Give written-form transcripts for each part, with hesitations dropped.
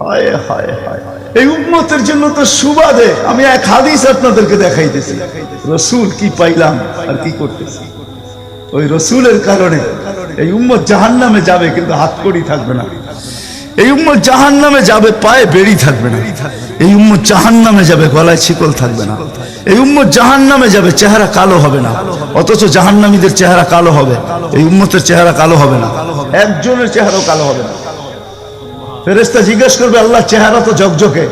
হায় হায় হায়, এই উম্মতের জন্য তো সুবাদে আমি এক হাদিস আপনাদেরকে দেখাইতেছি, রসুল কি পাইলাম আর কি করতেছি। ওই রসুলের কারণে এই উম্মত জাহান্নামে যাবে, কিন্তু হাতকড়ি থাকবে না। এই উম্মত জাহান্নামে যাবে, পায়ে বেড়ি থাকবে না। এই উম্মত জাহান্নামে যাবে, গলায় শিকল থাকবে না। এই উম্মত জাহান্নামে যাবে, চেহারা কালো হবে না। অথচ জাহান্নামীদের চেহারা কালো হবে, এই উম্মতের চেহারা কালো হবে না। একজনের চেহারাও কালো হবে না। ফেরেশতা জিজ্ঞেস করবে, আল্লাহ চেহারা তো ঝকঝকে,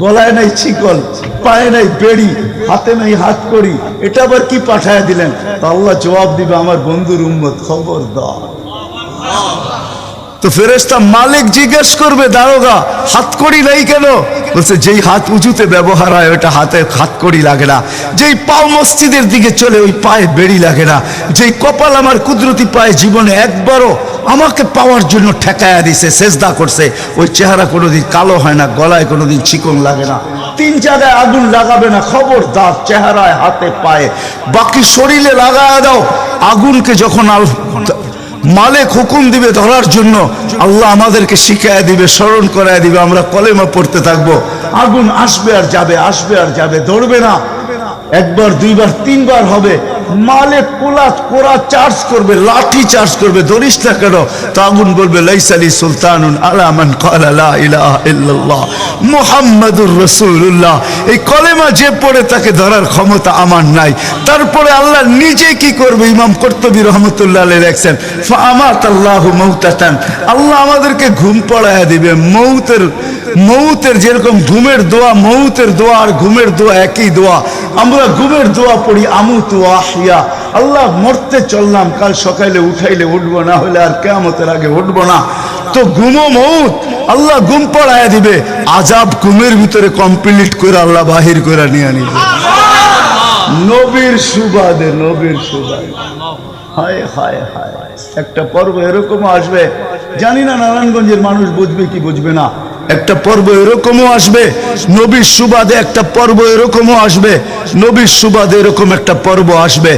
গলায় নাই শিকল, পায়ে নাই বেড়ি, হাতে নাই হাতকড়ি, এটা আবার কি পাঠায়া দিলেন? তো আল্লাহ জবাব দিবে, আমার বন্ধুর উম্মত, খবরদার। তো ফেরেশতা মালিক জিজ্ঞেস করবে, দারোগা হাতকড়ি নাই কেন? বলছে, যেই হাত উঁচুতে ব্যবহার হয় ওটা হাতে হাতকড়ি লাগে না। যেই পাও মসজিদের দিকে চলে ওই পায়ে বেড়ি লাগে না। যেই কপাল আমার কুদরতি পায়ে জীবনে একবারও আমাকে পাওয়ার জন্য ঠেকায়া দিছে, সেজদা করছে, ওই চেহারা কোনোদিন কালো হয় না, গলায় কোনোদিন চিকন লাগে না, 3 জায়গায় আগুন লাগাবে না। খবরদার, চেহারায়, হাতে, পায়ে, বাকি শরীরে লাগায়া দাও। আগুনকে যখন মালিক হুকুম দিবে ধরার জন্য, আল্লাহ আমাদেরকে শিখায় দিবে, স্মরণ করায় দিবে, আমরা কলেমা পড়তে থাকবো। আগুন আসবে আর যাবে, আসবে আর যাবে, ধরবে না। একবার, দুইবার, 3 বার হবে। মালিক কোরা চার্জ করবে, লাঠি চার্জ করবে, ধরিস না কেন? তো আগুন বলবে, লাইসালি সুলতানুন আলা মান ক্বালা লা ইলাহা ইল্লাল্লাহ মুহাম্মাদুর রাসূলুল্লাহ। এই কলেমা যে পড়ে তাকে ধরার ক্ষমতা আমার নাই। তারপরে আল্লাহ নিজে কি করবে? ইমাম কুরতুবী রাহমাতুল্লাহ আলাইহি লেখেন, ফাআমাতাল্লাহু মাউতাতান, আল্লাহ আমাদেরকে ঘুম পড়ায়া দিবে। মৌতের যেরকম ঘুমের দোয়া, মৌতের দোয়া আর ঘুমের দোয়া একই দোয়া। আমরা ঘুমের দোয়া পড়ি, আমুতু আহিয়া, আল্লাহ মরতে চললাম, কাল সকালে উঠাইলে উঠবো, না হলে আর কিয়ামতের আগে উঠবো না। তো ঘুমো মৌত, আল্লাহ ঘুম পড়ায়া দিবে। আজাব ঘুমের ভিতরে কমপ্লিট করে আল্লাহ বাহির করে নিয়ে নিবে। নবীর সুবাদে, নবীর সুবাদে। হায় হায় হায়, একটা পর্ব এরকমও আসবে, জানি না নারায়ণগঞ্জের মানুষ বুঝবে কি বুঝবে না। একটা পর্ব এরকমও আসবে, নবীর সুবাদে একটা পর্ব এরকমও আসবে, নবীর সুবাদে এরকম একটা পর্ব আসবে।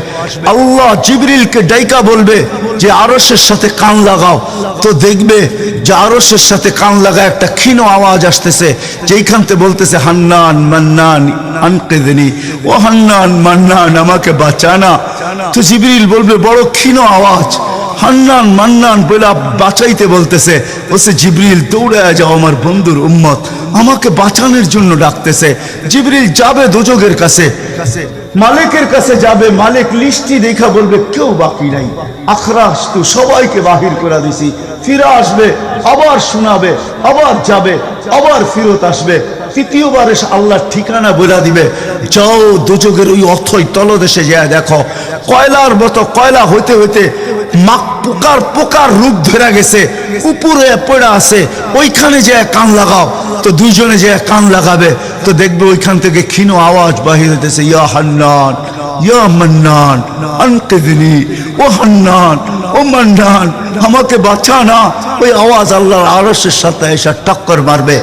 আল্লাহ জিবরিলকে ডাইকা বলবে যে আরশের সাথে কান লাগাও। তো দেখবে যে আরশের সাথে কান লাগা একটা ক্ষীণ আওয়াজ আসতেছে, যেইখানতে বলতেছে, হান্নান মান্নান আনকিদনি, ও হান্নান মান্নান আমাকে বাঁচানা। তো জিবরিল বলবে, বড় ক্ষীণ আওয়াজ, হান্নান মান্নান বলে বাঁচাইতে বলতেছে। বলছে, জিবরিল দৌড়ায় যাও, আমার বন্ধুর উম্মত আমাকে বাঁচানোর জন্য ডাকতেছে। জিবরিল যাবে দোজখের কাছে, মালিকের কাছে যাবে। মালিক লিস্টি দেখা বলবে, কেউ বাকি নাই, আখরাস তো সবাইকে বাহির করে দিছি। ফিরে আসবে, আবার শোনাবে, আবার যাবে, আবার ফিরত আসবে। তৃতীয়বার এসে আল্লাহর ঠিকানা বলে দিবে, যাও দোজখের ওই অথই তলদেশে যায় দেখো, কয়লার মতো কয়লা হইতে হইতে পোকার রূপ ধরে গেছে, উপরে পড়ে আছে, ওইখানে যে কান লাগাও। তো দুইজনে যে কান লাগাবে, তো দেখবে ওইখান থেকে ক্ষীণ আওয়াজ বাহির হইতেছে, ইয়া হান্নান ইয়া মান্নান আনকিদনি, ও হান্নান ও মান্নান আমাকে বাঁচা না। ওই আওয়াজ আল্লাহর আরশের সাথে এসে টক্কর মারবে,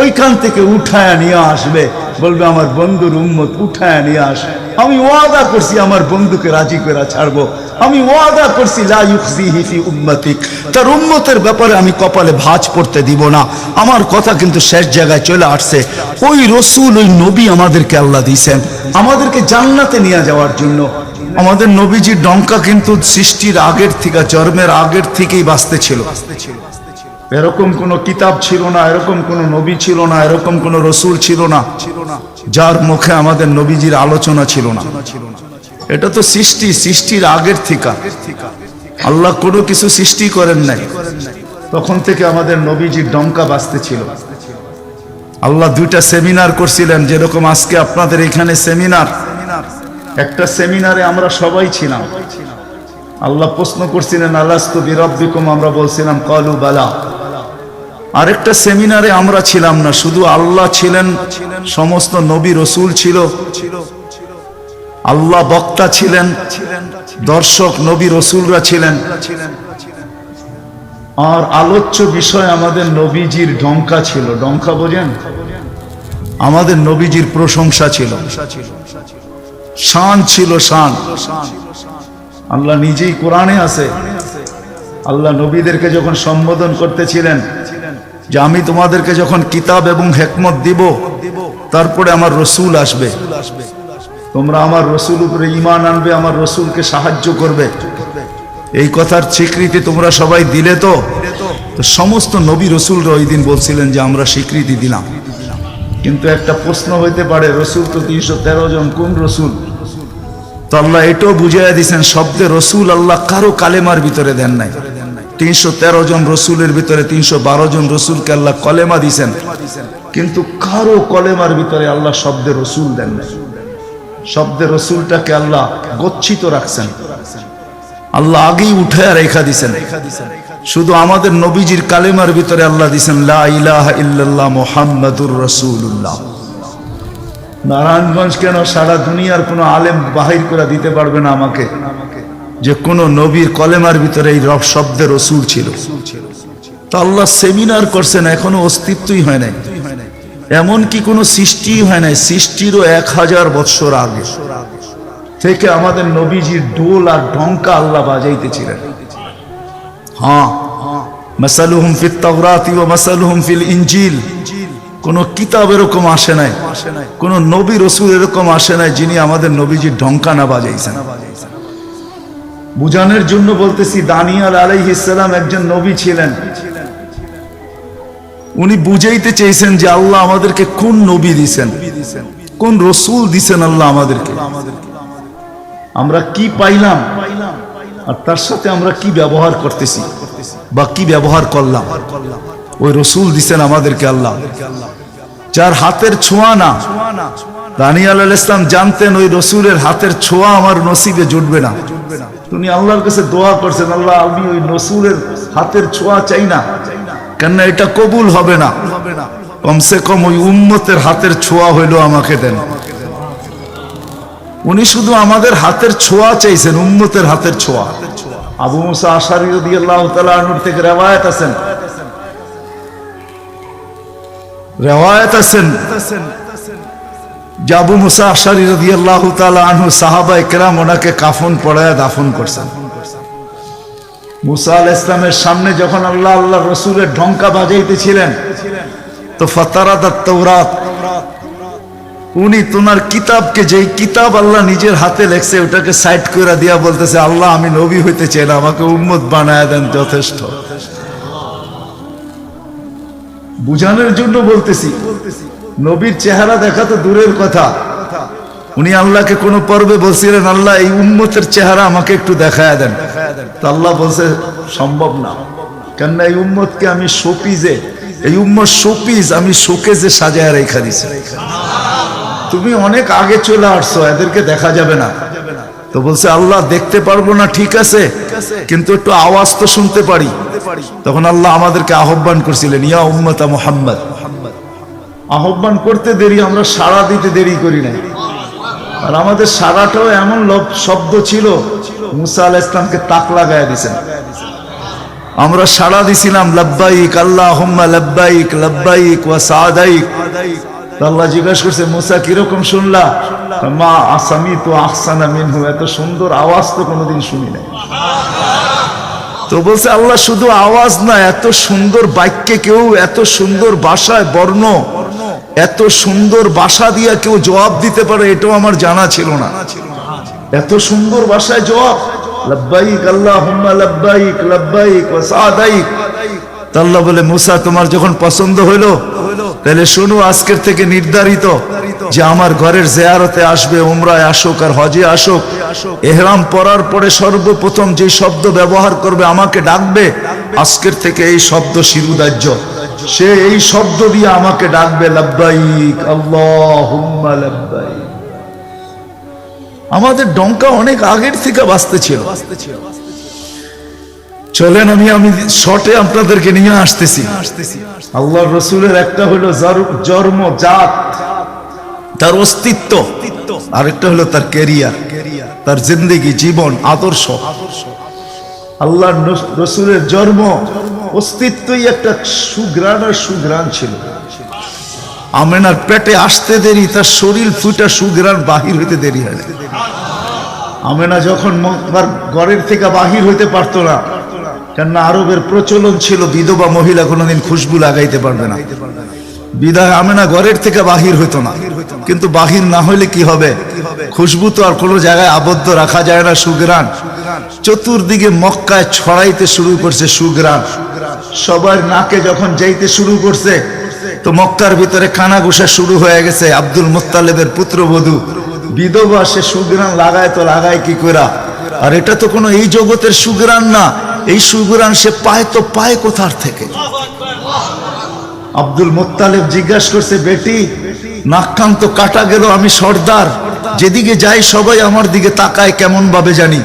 ওইখান থেকে উঠায় নিয়ে আসবে, বলবে, আমার বন্ধুর উম্মত উঠায় নিয়ে আস। আমি ওয়াদা করছি আমার বন্ধুকে রাজি করে ছাড়বো, আমি ওয়াদা করছি লা ইউখজিহি ফি উম্মতিক, তার উম্মতের ব্যাপারে আমি কপালে ভাঁজ পড়তে দিব না। আমার কথা কিন্তু শেষ জায়গায় চলে আসছে। ওই রসুল, ওই নবী আমাদেরকে আল্লাহ দিয়েছেন আমাদেরকে জান্নাতে নিয়ে যাওয়ার জন্য। আমাদের নবীজির ডঙ্কা কিন্তু সৃষ্টির আগের থেকে, জন্মের আগের থেকেই বাজতে ছিল। এরকম কোন কিতাব ছিল না, এরকম কোন নবী ছিল না, এরকম কোন রসুল ছিল না যার মুখে আমাদের নবীজির আলোচনা ছিল না। এটা তো সৃষ্টির আগের থেকে। আল্লাহ কোনো কিছু সৃষ্টি করেন নাই, তখন থেকে আমাদের নবীজির ডঙ্কা বাজতে ছিল। আল্লাহ 2টা সেমিনার করছিলেন, যেরকম আজকে আপনাদের এখানে সেমিনার। একটা সেমিনারে আমরা সবাই ছিলাম। আল্লাহ প্রশ্ন করছিলেন, আলাস্তু বিরাব্বিকুম, আমরা বলছিলাম ক্বালু বালা। আরেকটা সেমিনারে আমরা ছিলাম না, শুধু আল্লাহ ছিলেন, সমস্ত নবী রসুল ছিল, আল্লাহ বক্তা ছিলেন, দর্শক নবী রসুলরা ছিলেন, আর আলোচ্য বিষয় আমাদের নবীজির ডঙ্কা ছিল। ডঙ্কা বোঝেন? আমাদের নবীজির প্রশংসা ছিল, শান ছিল, শান। আল্লাহ নিজেই কোরআনে আছে, আল্লাহ নবীদেরকে যখন সম্বোধন করতেছিলেন, যে আমি তোমাদেরকে যখন কিতাব এবং হিকমত দিব তারপরে আমার রসুল আসবে, তোমরা আমার রসুল উপরে ঈমান আনবে, আমার রসুলকে সাহায্য করবে। এই কথার স্বীকৃতি তোমরা সবাই দিলে তো? তো সমস্ত নবী রসুলরা ওই দিন বলছিলেন যে আমরা স্বীকৃতি দিলাম। কিন্তু একটা প্রশ্ন হইতে পারে, রসুল তো 313 জন, কোন রসুল? তো আল্লাহ এটাও বুঝাইয়া দিয়েছেন, শব্দে রসুল আল্লাহ কারো কালেমার ভিতরে দেন নাই। 313 জন রসুলের ভিতরে 312 জন রসুলকে আল্লাহ কলেমা দিয়েছেন, কিন্তু কারো কলেমার ভিতরে আল্লাহ শব্দে রসুল দেন নাই। শব্দে রসুলটাকে আল্লাহ গচ্ছিত রাখছেন, আল্লাহ আগেই উঠায় রেখা দিছেন। শুধু আমাদের নবীজির কালেমার ভিতরে আল্লাহ দিছেন লা ইলাহা ইল্লাল্লাহ মুহাম্মাদুর রাসূলুল্লাহ। নারায়ণগঞ্জ কেন, সারা দুনিয়ার কোনো আলেম বাহির করে দিতে পারবে না আমাকে যে কোন নবীর কলেমার ভিতরে এই শব্দে রসুল ছিল। তো আল্লাহ সেমিনার করছেন, এখনো অস্তিত্বই হয় নাই, এমনকি কোনো সৃষ্টি হয় নাই। সৃষ্টিরও 1000 বৎসর আগে থেকে আমাদের নবীজির ডোল আর ঢঙ্কা আল্লাহ বাজাইতেছিলেন। হ্যাঁ, মাসালুহুম ফিত তাওরাতি ওয়া মাসালুহুম ফিল ইনজিল। কোন কিতাব এরকম আসে নাই, কোন নবী রসুল এরকম আসে নাই যিনি আমাদের নবীজির ঢঙ্কা না বাজাইছেন। বুঝানোর জন্য বলতেছি, দানিয়েল আলাইহিস সালাম একজন নবী ছিলেন। উনি বুঝাইতে চেয়েছেন যে আল্লাহ আমাদেরকে কোন নবী দিছেন, কোন রসুল দিছেন আল্লাহ আমাদেরকে, আমরা কি পাইলাম আর তার সাথে আমরা কি ব্যবহার করতেছি বা কি ব্যবহার করলাম। ওই রসুল দিছেন আমাদেরকে আল্লাহ, যার হাতের ছোঁয়া না। দানিয়েল আলাইহিস সালাম জানতেন ওই রসুলের হাতের ছোঁয়া আমার নসিবে জুটবে না। তিনি আল্লাহর কাছে দোয়া করছেন, আল্লাহ আমি ওই রসুলের হাতের ছোঁয়া চাই না, কেননা এটা কবুল হবে না, কমসে কম ওই উম্মতের হাতের ছোঁয়া হইলো আমাকে দেন। উনি শুধু আমাদের হাতের ছোঁয়া চাইছেন, উম্মতের হাতের ছোঁয়া। আবু মুসা আশআরী রাদিয়াল্লাহু তাআলা আনহু থেকে রিওয়ায়াত আছেন, যে আবু মুসা আশআরী রাদিয়াল্লাহু তাআলা আনহু সাহাবায়ে কেরাম ওনাকে কাফন পরায়া দাফন করছেন। মুসা আলাইহিস সালামের সামনে যখন আল্লাহর রাসূলের ঢঙ্কা বাজাইতেছিলেন, তো ফাতারাদাত তাওরাত, উনি তোমার কিতাবকে, যেই কিতাব আল্লাহ নিজের হাতে লেখছে ওটাকে সাইড করে দিয়া বলতেছে, আল্লাহ আমি নবী হইতে চাই না, আমাকে উম্মত বানায়া দেন, যথেষ্ট। বুঝানোর জন্য বলতেছি, নবীর চেহারা দেখা তো দূরের কথা, উনি আল্লাহকে কোন পর্বে বলছিলেন, আল্লাহ এই উম্মতের চেহারা আমাকে একটু দেখায়া দেন। তো আল্লাহ বলছে সম্ভব না, কেননা এই উম্মতকে আমি শোপিজে, এই উম্মত শোপিজ আমি শোকেজে সাজায় রেখা দিছি। তুমি অনেক আগে চলে আসছো, এদেরকে দেখা যাবে না। তো বলছে আল্লাহ দেখতে পারবো না, ঠিক আছে, কিন্তু একটু আওয়াজ তো শুনতে পারি। তখন আল্লাহ আমাদেরকে আহ্বান করছিলেন, ইয়া উম্মতা মুহাম্মদ। আহ্বান করতে দেরি, আমরা সাড়া দিতে দেরি করি নাই। আর আমাদের সাড়াটাও এমন শব্দ ছিল, মুসা আলাইহিস সালামকে তাক লাগায়া দিয়েছেন। আমরা সাড়া দিছিলাম লাব্বাইক আল্লাহুম্মা লাব্বাইক লাব্বাইক ওয়া সাদাইক। আল্লাহ জিজ্ঞাসা করছে, মুসা কিরকম শুনলা? মা আসামিতু আহসানা মিনহু, এত সুন্দর আওয়াজ তো কোনোদিন শুনি নাই। তো বলছে আল্লাহ শুধু আওয়াজ না, এত সুন্দর বাক্যে কেউ, এত সুন্দর ভাষায় বর্ণ, এত সুন্দর ভাষা দিয়া কেউ জবাব দিতে পারে, এটাও আমার জানা ছিল না। এত সুন্দর ভাষায় জবাব, লাব্বাইক আল্লাহুম্মা লাব্বাইক লাব্বাইক ওয়া সাদাইক। আল্লাহ বলে, মুসা তোমার যখন পছন্দ হইলো, তাহলে শোনো, আজকের থেকে নির্ধারিত যে আমার ঘরের জিয়ারতে আসবে, উমরায় আসুক আর হজে আসুক, ইহরাম পরার পরে সর্বপ্রথম যে শব্দ ব্যবহার করবে, আমাকে ডাকবে, আজকের থেকে এই শব্দ শিরুদার্য। সে এই শব্দ দিয়ে আমাকে ডাকবে, লাব্বাইক আল্লাহুম্মা লাব্বাইক। আমাদের ডঙ্কা অনেক আগের থেকে বাজতে ছিল। চলেন আমি শর্টে আপনাদেরকে নিয়ে আসতেছি। আল্লাহর রাসূলের একটা হলো জন্ম, জাত, তার অস্তিত্ব, আরেকটা হলো তার ক্যারিয়ার, তার জিন্দেগি, জীবন, আদর্শ। আল্লাহর রাসূলের জন্ম, অস্তিত্বই একটা সুঘ্রাণ আর সুঘ্রাণ ছিল। আমেনার পেটে আসতে দেরি, তার শরীর ফুটা সুঘ্রাণ বাহির হইতে দেরি হয় না। আমেনা যখন ঘরের থেকে বাহির হইতে পারতো না, কেননা আরবের প্রচলন ছিল বিধবা মহিলা কোনোদিন খুশবু লাগাইতে পারবে না। বিদায় আমেনা ঘরের থেকে বাহির হইতো না, কিন্তু বাহির না হইলে কি হবে, খুশবু তো আর কোনো জায়গায় আবদ্ধ রাখা যায় না। সুগ্রাণ চতুর্দিকে মক্কায় ছড়াইতে শুরু করছে সুগ্রাণ। সবার নাকে যখন যাইতে শুরু করছে তো মক্কার ভিতরে কানাঘুষা শুরু হয়ে গেছে। আব্দুল মুত্তালিবের পুত্রবধূ বিধবা, সে সুগ্রাণ লাগায় তো লাগায় কি করা। আর এটা তো কোনো এই জগতের সুগ্রাণ না, এই সুগ্রাণ সে পায় তো পায় কোথার থেকে। আব্দুল মুত্তালিব জিজ্ঞাসা করছে, বেটি নাক কান তো কাটা গেল, আমি সর্দার, যেদিকে যাই সবাই আমার দিকে তাকায় কেমন ভাবে জানি।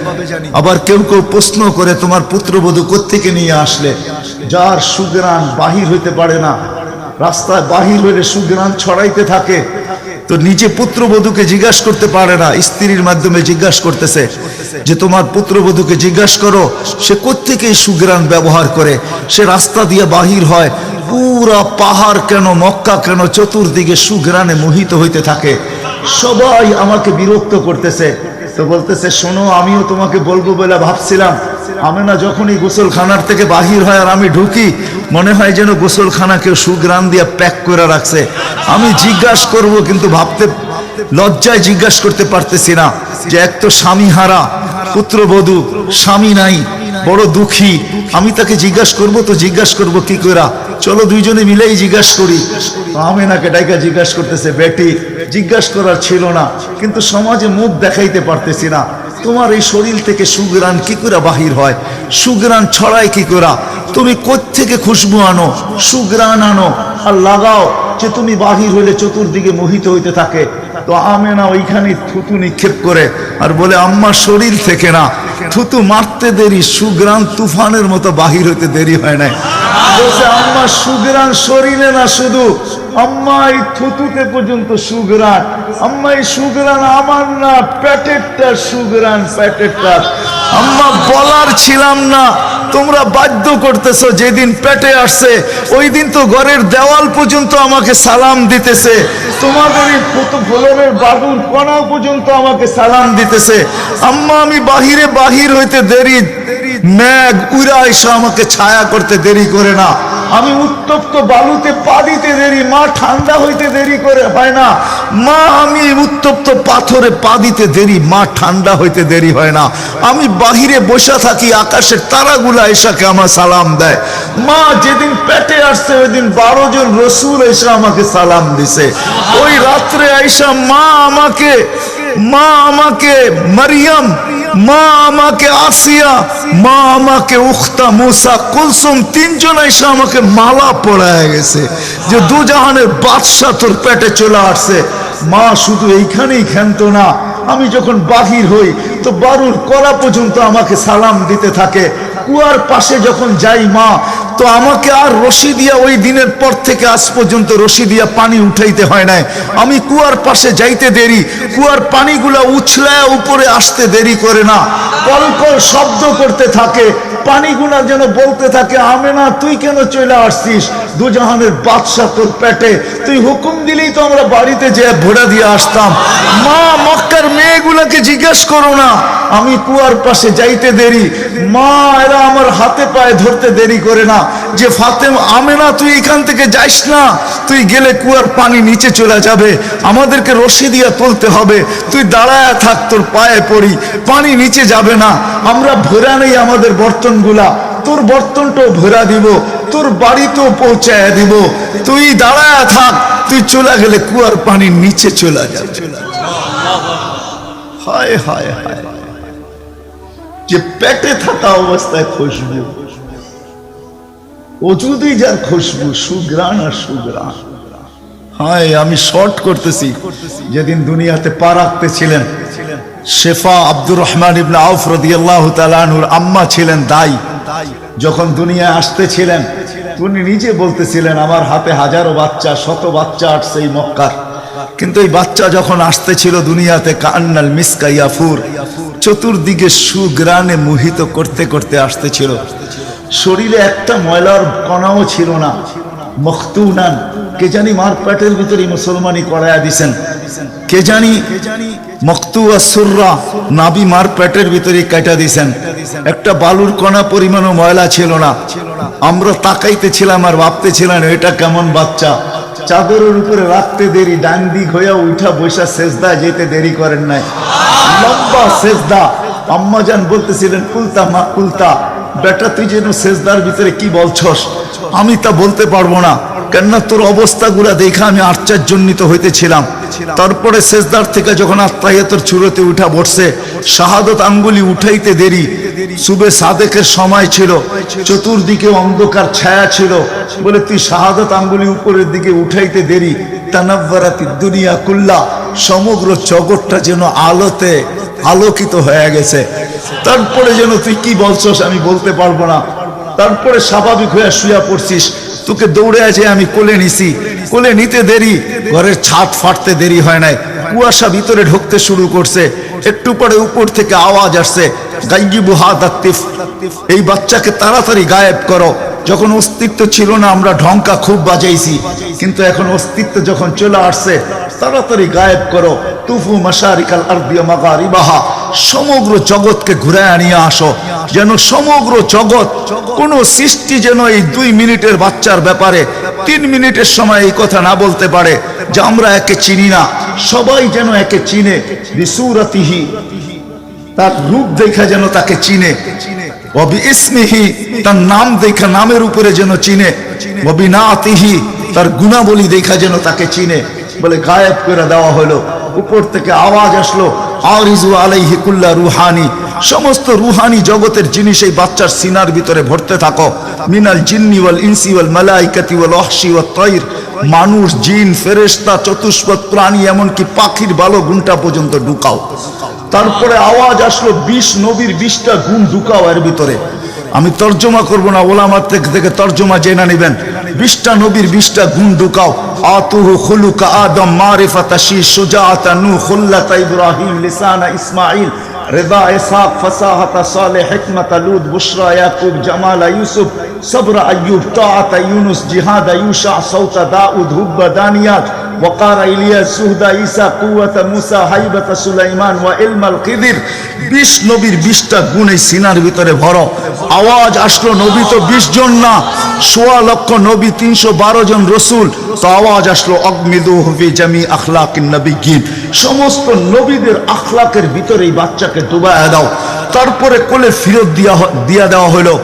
আবার কেউ কেউ প্রশ্ন করে, তোমার পুত্রবধূ কোত্থেকে নিয়ে আসলে? যার সুগ্রাণ বাহির হইতে পারে না, রাস্তায় বাহির হইলে সুগ্রাণ ছড়াইতে থাকে, তো নিজে পুত্রবধূকে জিজ্ঞাসা করতে পারে না, স্ত্রীর মাধ্যমে জিজ্ঞাসা করতেছে যে তোমার পুত্রবধূকে জিজ্ঞাসা করো সে কোত্থেকে সুগ্রাণ ব্যবহার করে। সে রাস্তা দিয়ে বাহির হয়, পুরা পাহাড় কেন, মক্কা কেন, চতুর্দিকে সুগ্রাণে মোহিত হইতে থাকে। সবাই আমাকে বিরক্ত করতেছে। তো বলতেছে, শোনো, আমিও তোমাকে বলবো বলে ভাবছিলাম। আমেনা যখনই গোসলখানার থেকে বাহির হয় আর আমি ঢুকি, মনে হয় যেন গোসলখানা কেউ সুগ্রাণ দিয়ে প্যাক করে রাখছে। আমি জিজ্ঞাসা করব, কিন্তু ভাবতে লজ্জায় জিজ্ঞাসা করতে পারতেছি না, যে এক তো স্বামী হারা পুত্রবধূ, স্বামী নাই, বড় দুঃখী, আমি তাকে জিজ্ঞাসা করব তো জিজ্ঞাসা করব কি কইরা? চলো দুইজনে মিলেই জিজ্ঞাসা করি। আমেনাকে ডাইকা জিজ্ঞাসা করতেছে, বেটি জিজ্ঞাসা করার ছিল না, কিন্তু সমাজে মুখ দেখাইতে পারতেছি না, তোমার এই শরীর থেকে সুগ্রাণ কি করে বাহির হয়, সুগ্রাণ ছড়ায় কি করে? তুমি কোত্থেকে খুশবু আনো, সুগ্রাণ আনো আর লাগাও, যে তুমি বাহির হইলে চতুর্দিকে মোহিত হইতে থাকে। তো আমেনা ওইখানে থুতু নিক্ষেপ করে আর বলে, আম্মা শরীর থেকে না, থুতু মারতে দেরি, সুগ্রাণ তুফানের মতো বাহির হইতে দেরি হয় নাই। বলছে, আম্মা সুগ্রাণ শরীরে না, শুধু আম্মা এই থুতুতে পর্যন্ত সুগ্রাণ। আম্মা এই সুগ্রাণ আমার না, পেটেরটা সুগ্রাণ, পেটেরটা। আম্মা বলার ছিলাম না, তোমরা বাধ্য করতেছো। যেদিন পেটে আসছে ওই দিন তো ঘরের দেওয়াল পর্যন্ত আমাকে সালাম দিতেছে, তোমাদের এই ফলনের বাদুর কণা পর্যন্ত আমাকে সালাম দিতেছে। আম্মা আমি বাহির হইতে দেরি, মেঘ উড়া এসে আমাকে ছায়া করতে দেরি করে না। আমি উত্তপ্ত বালুতে পা দিতে দেরি, মা ঠান্ডা হইতে দেরি করে হয় না। মা আমি উত্তপ্ত পাথরে পা দিতে দেরি, মা ঠান্ডা হইতে দেরি হয় না। আমি বাহিরে বসে থাকি, আকাশের তারাগুলা এসাকে আমার সালাম দেয়। মা যেদিন পেটে আসছে ওই দিন 12 জন রসুল এসে আমাকে সালাম দিছে। ওই রাত্রে আইসা মা আমাকে মারিয়াম, মা আমাকে আসিয়া, মা আমাকে উখতা মুসা কুলসুম, 3 জন এসে আমাকে মালা পরায় গেছে যে দুজাহানের বাদশা তোর পেটে চলে আসছে। মা শুধু এইখানেই ক্ষান্ত না, আমি যখন বাহির হই তো বারুর কলা পর্যন্ত আমাকে সালাম দিতে থাকে। কুয়ার পাশে যখন যাই মা, তো আমাকে আর রশি দিয়া, ওই দিনের পর থেকে আজ পর্যন্ত রশি দিয়া পানি উঠাইতে হয় নাই। আমি কুয়ার পাশে যাইতে দেরি, কুয়ার পানিগুলা উছলায় উপরে আসতে দেরি করে না, কলকল শব্দ করতে থাকে, পানিগুলা যেন বলতে থাকে, আমেনা তুই কেন চলে আসছিস, দুজাহানের বাদশা তোর পেটে, তুই হুকুম দিলেই তো আমরা বাড়িতে যেয়ে ভোড়া দিয়ে আসতাম। মা মক্কার মেয়েগুলাকে জিজ্ঞেস করো না, আমি কুয়ার পাশে যাইতে দেরি, মা এরা আমার হাতে পায়ে ধরতে দেরি করে না, যে ফাতেমা, আমেনা তুই এখান থেকে যাইস না, তুই গেলে কুয়ার পানি নিচে চলে যাবে, আমাদেরকে রশি দিয়ে তুলতে হবে, তুই দাঁড়ায় থাক, তোর পায়ে পড়ি, পানি নিচে যাবে না, আমরা ভরা নেই আমাদের বর্তনগুলা, তোর বর্তনটাও ভরা দিব, তোর বাড়িতেও পৌঁছায় দিব, তুই দাঁড়ায় থাক, তুই চলে গেলে কুয়ার পানি নিচে চলে যাবে। হায় হায় হায়, যে পেটে থাকা অবস্থায় খুশবু, ওজুদি যার খুশবু, সুগ্রাণ আর সুগ্রাণ। হায়, আমি শর্ট করতেছি। যেদিন দুনিয়াতে পা রাখতেছিলেন, শেফা আব্দুর রহমান ইবনে আউফ রাদিয়াল্লাহু তাআলা আনহুর আম্মা ছিলেন দাই। যখন দুনিয়ায় আসতেছিলেন, উনি নিজে বলতেছিলেন, আমার হাতে হাজারো বাচ্চা, শত বাচ্চা আসছে এই মক্কার, কিন্তু এই বাচ্চা যখন আসতেছিল দুনিয়াতে, কান্নাল মিসকা ইয়াফুর, চতুর্দিকে সুগ্রাণে মোহিত করতে করতে আসতেছিল। শরীরে একটা ময়লার কণাও ছিল না, মখতুনান, কে জানি মার পেটের ভিতরে মুসলমানি করায়া দিছেন, কে জানি মখতুয়া সুররা, নাবি মার পেটের ভিতরে কাটা দিছেন। একটা বালুর কণা পরিমাণও ময়লা ছিল না। আমরা তাকাইতেছিলাম আর ভাবতেছিলাম এটা কেমন বাচ্চা। চাদরের উপরে রাখতে দেরি, ডান দিক হইয়া উঠা বৈশা সেজদা যেতে দেরি করেন নাই, লম্বা সেজদা। আম্মাজান বলতেছিলেন কুলতা মা কুলতা, বেটা তুই যেন সেজদার ভিতরে কি বলছস, আমি তা বলতে পারবো না, কেননা তোর অবস্থাগুলা দেখে আমি আশ্চর্যান্বিত হইতেছিলাম। তারপরে সেজদার থেকে যখন আত্মাহিয়াতের চূড়াতে উঠা বসছে, শাহাদত আঙ্গুলি উঠাইতে দেরি, সুবে সাদেকের সময় ছিল, চতুর্দিকে অন্ধকার ছায়া ছিল, বলে তুই শাহাদত আঙ্গুলি উপরের দিকে উঠাইতে দেরি। তানাব্বারাতি দুনিয়া কুল্লা, সমগ্র জগৎটা যেন আলোতে আলোকিত হয়ে গেছে। তারপরে যেন তুই কি বলছস আমি বলতে পারবো না। তারপরে স্বাভাবিক হয়ে শুয়া পড়ছিস, তোকে দৌড়ে আছে আমি কোলে নিছি, কোলে নিতে দেরি, ঘরের ছাদ ফাটতে দেরি হয় নাই, কুয়াশা ভিতরে ঢুকতে শুরু করছে। একটু পরে উপর থেকে আওয়াজ আসছে, গাইয়িবু হাদা তিফ, এই বাচ্চাকে তাড়াতাড়ি গায়েব করো। যখন অস্তিত্ব ছিল না আমরা ঢঙ্কা খুব বাজাইছি, কিন্তু এখন অস্তিত্ব যখন চলে আসছে, তাড়াতাড়ি গায়েব করো। তুফু মাশারিকাল আরদি ওয়া মাগারিবাহা, সমগ্র জগৎকে ঘুরায় নিয়ে আসো, যেন সমগ্র জগৎ, কোন সৃষ্টি যেন এই 2 মিনিটের বাচ্চার ব্যাপারে 3 মিনিটের সময় এই কথা না বলতে পারে যে আমরা একে চিনি না। সবাই যেন একে চিনে, বিসুরাতিহি, তার রূপ দেখা যেন তাকে চিনে, ওয়াবি ইসমিহি, তার নাম দেখা নামের উপরে যেন চিনে, ওয়াবি নাতিহি, তার গুণাবলী দেখা যেন তাকে চিনে। বলে গায়েব করে দেওয়া হলো। উপর থেকে আওয়াজ আসলো, আরিজু আলাইহি কুল্লা রুহানি, সমস্ত রুহানি জগতের জিনিস এই বাচ্চার সিনার ভিতরে ভরতে থাকো। মিনাল জিন্নি ওয়াল ইনসি ওয়াল মালাইকাতি ওয়াল ওয়াহশি ওয়াত তাইর, মানুষ, জিন, ফেরেশতা, চতুষ্পদ প্রাণী, এমনকি পাখির বালো গুণটা পর্যন্ত ঢুকাও। তারপরে আওয়াজ আসলো 20 নবীর 20টা গুণ ঢুকাও এর ভিতরে। আমি তর্জমা করব না, ওলামার থেকে তর্জমা জেনে নেবেন। 20টা নবীর 20টা গুণ ঢুকাও। আতুহু খুলুকা আদম, মারিফাতা শীশ, সুজাআতা নূহ, খুল্লাতা ইব্রাহিম, লিসানা ইসমাঈল, রিদা ইসহাক, ফাসাহাতা সালেহ, হিকমাতা লূত, বুশরা ইয়াকুব, জামালা ইউসুফ, সবরা আইয়ুব, তাআতা ইউনুস, জিহাদা ইউশা, সাউতা দাউদ, হুব্বা দানিয়াত, ওয়াকারা ইলিয়াস, সুহদা ঈসা, কুওয়াতা মুসা, হাইবাতা সুলাইমান, ওয়া ইলমাল খিদির। 20 নবীর 20টা গুণ এই সিনার ভিতরে ভরো। আওয়াজ আসলো, নবী তো 20 জন না, 1.25 লক্ষ নবী, 312 জন রসুল। তো আওয়াজ আসলো, অগমিদুহু ফি জামি আখলাকিন নবিয়্যিন, সমস্ত নবীদের আখলাকের ভিতরে এই বাচ্চাকে ডুবায়া দাও। তারপরে কোলে ফিরত দিয়া দেওয়া হলো।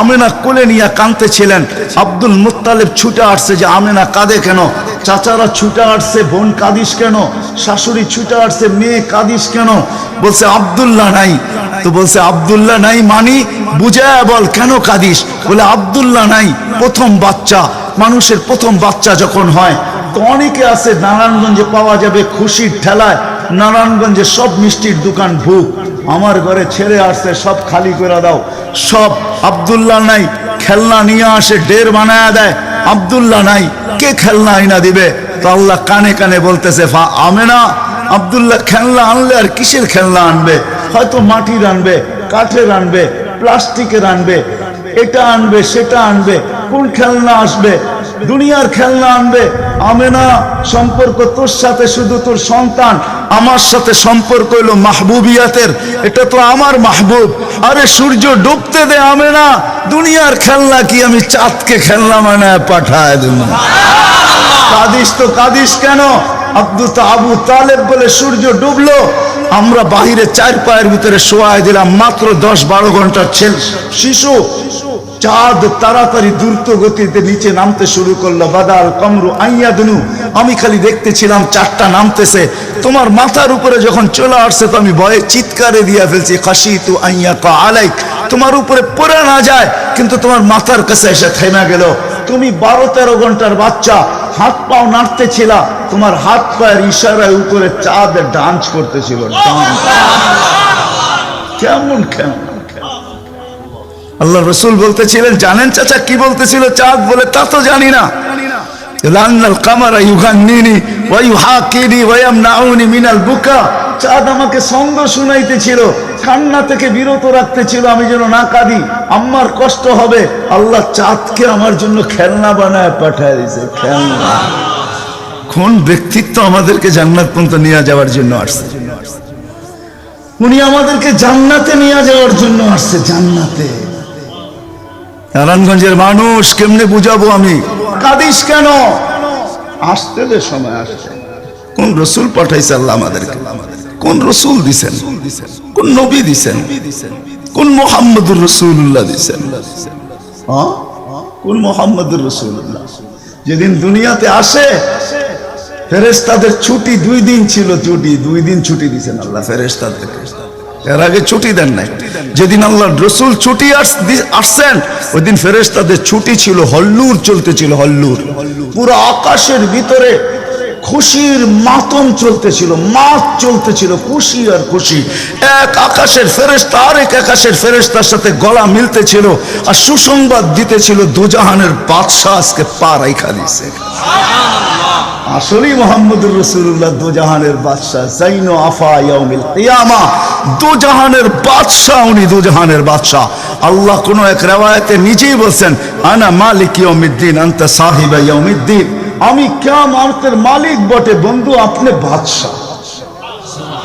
আমেনা কোলে নিয়ে কাঁদতেছিলেন। আব্দুল মুত্তালিব ছুটে আসছে যে আমেনা কাঁদে কেন? চাচারা ছুটে আসছে, বোন কাঁদিস কেন? শাশুড়ি ছুটে আসছে, মেয়ে কাঁদিস কেন? বলছে আব্দুল্লাহ নাই। তো বলছে আব্দুল্লাহ নাই মানি বুঝায় বল, কেন কাঁদিস? বলে আব্দুল্লাহ নাই, প্রথম বাচ্চা, মানুষের প্রথম বাচ্চা যখন হয়, তো অনেকে আছে নারায়ণগঞ্জে পাওয়া যাবে খুশির ঠেলায়, নারায়ণগঞ্জে সব মিষ্টির দোকান ভুক, আমার ঘরে ছেড়ে আসছে, সব খালি করে দাও। সব আব্দুল্লাহ নাই, খেলনা নিয়ে আসে, ডের বানায় দেয়, আব্দুল্লাহ নাই, কে খেলনা আইনা দিবে? তো আল্লাহ কানে কানে বলতেছে, আমেনা, আব্দুল্লাহ খেলনা আনলে আর কিসের খেলনা আনবে? হয়তো মাটির আনবে, কাঠের আনবে, প্লাস্টিকের আনবে, এটা আনবে, সেটা আনবে, কোন খেলনা আসবে? দুনিয়ার খেলনা আনবে। আমেনা, সম্পর্ক তোর সাথে শুধু তোর সন্তান, আমার সাথে সম্পর্ক হলো মাহবুবিয়াতের, এটা তো আমার মাহবুব। আরে সূর্য ডুবতে দে আমেনা, দুনিয়ার খেলনা কি আমি চাঁদকে খেলনা মানে পাঠায় দেব? কাঁদিস তো কাঁদিস কেন? আবু তালেব বলে সূর্য ডুবলো, আমরা বাহিরে 4 পায়ের ভিতরে শোয়াই দিলাম, মাত্র 10-12 ঘন্টার শিশু। চাঁদ তাড়াতাড়ি দ্রুত গতিতে নিচে নামতে শুরু করলো। বাদাল কমরু আইয়াদনু, আমি খালি দেখতেছিলাম চাঁদটা নামতেছে। তোমার মাথার উপরে যখন চলে আসছে তো আমি ভয়ে চিৎকারে দিয়া ফেলছি, খাশিতু আইয়াকা আলাইক, তোমার উপরে পড়ে না যায়, কিন্তু তোমার মাথার কাছে এসে থেমে গেল। তুমি 12-13 ঘন্টার বাচ্চা, হাত পাও নাড়তেছিলা, তোমার হাত পায়ের ইশারায় উপরে চাঁদ ডান্স করতেছিল। কেমন কেমন আল্লাহ রসুল বলতেছিলেন, জানেন চাচা কি বলতেছিল চাঁদ? বলে তা তো জানি না। লান্নাল কামারা ইউগান্নিনি ওয়া ইউহাকিনি ওয়া ইয়ামনাউনি মিনাল বুকা, চাঁদ আমাকে সঙ্গ শুনাইতেছিল, কান্না থেকে বিরত রাখতেছিল, আমি যেন না কাঁদি, আম্মার কষ্ট হবে। আল্লাহ চাঁদকে আমার জন্য খেলনা বানায় পাঠায় দিয়েছে, খেলনা। কোন ব্যক্তিত্ব আমাদেরকে জান্নাত পর্যন্ত নিয়ে যাওয়ার জন্য আসছে? উনি আমাদেরকে জান্নাতে নিয়ে যাওয়ার জন্য আসছে, জান্নাতে। নারায়ণগঞ্জের মানুষ কেমনে বুঝাবো আমি? কাঁদিস কেন? আসতে দে, সময় আসছে। কোন রসুল পাঠাইছে আল্লাহ আমাদেরকে? কোন রসুল দিছেন? কোন নবী দিছেন? কোন মুহাম্মদুর রাসূলুল্লাহ দিছেন? কোন মুহাম্মদুর রাসূলুল্লাহ? যেদিন দুনিয়াতে আসে ফেরেশতাদের ছুটি 2 দিন ছিল, ছুটি 2 দিন ছুটি দিছেন আল্লাহ ফেরেশতাদেরকে। এর আগে ছুটি দেন নাই। যেদিন আল্লাহর রাসূল ছুটি আসছেন ওই দিন ফেরেশতাদের ছুটি ছিল, হল্লুর চলতেছিল, হল্লুর। পুরো আকাশের ভিতরে খুশির মাতম চলতেছিল, মাত চলতেছিল, খুশি আর খুশি। এক আকাশের ফেরেশতা আরেক আকাশের ফেরেশতার সাথে গলা মিলতেছিল আর সুসংবাদ দিতেছিল, দুজাহানের বাদশা আজকে পা রাইখা দিয়েছে। আসলেই মুহাম্মদুর রাসূলুল্লাহ দুজাহানের বাদশা, জাইনো আফা ইয়াউমিল কিয়ামা। দুজাহানের বাদশা উনি, দুজাহানের বাদশা। আল্লাহ কোন এক riwayate নিজেই বলেন, আনা মালিক ইয়াউমিদ্দিন আনতা সাহিবা ইয়াউমিদ্দিন। আমি কিয়ামতের মালিক বটে বন্ধু, আপনি বাদশা।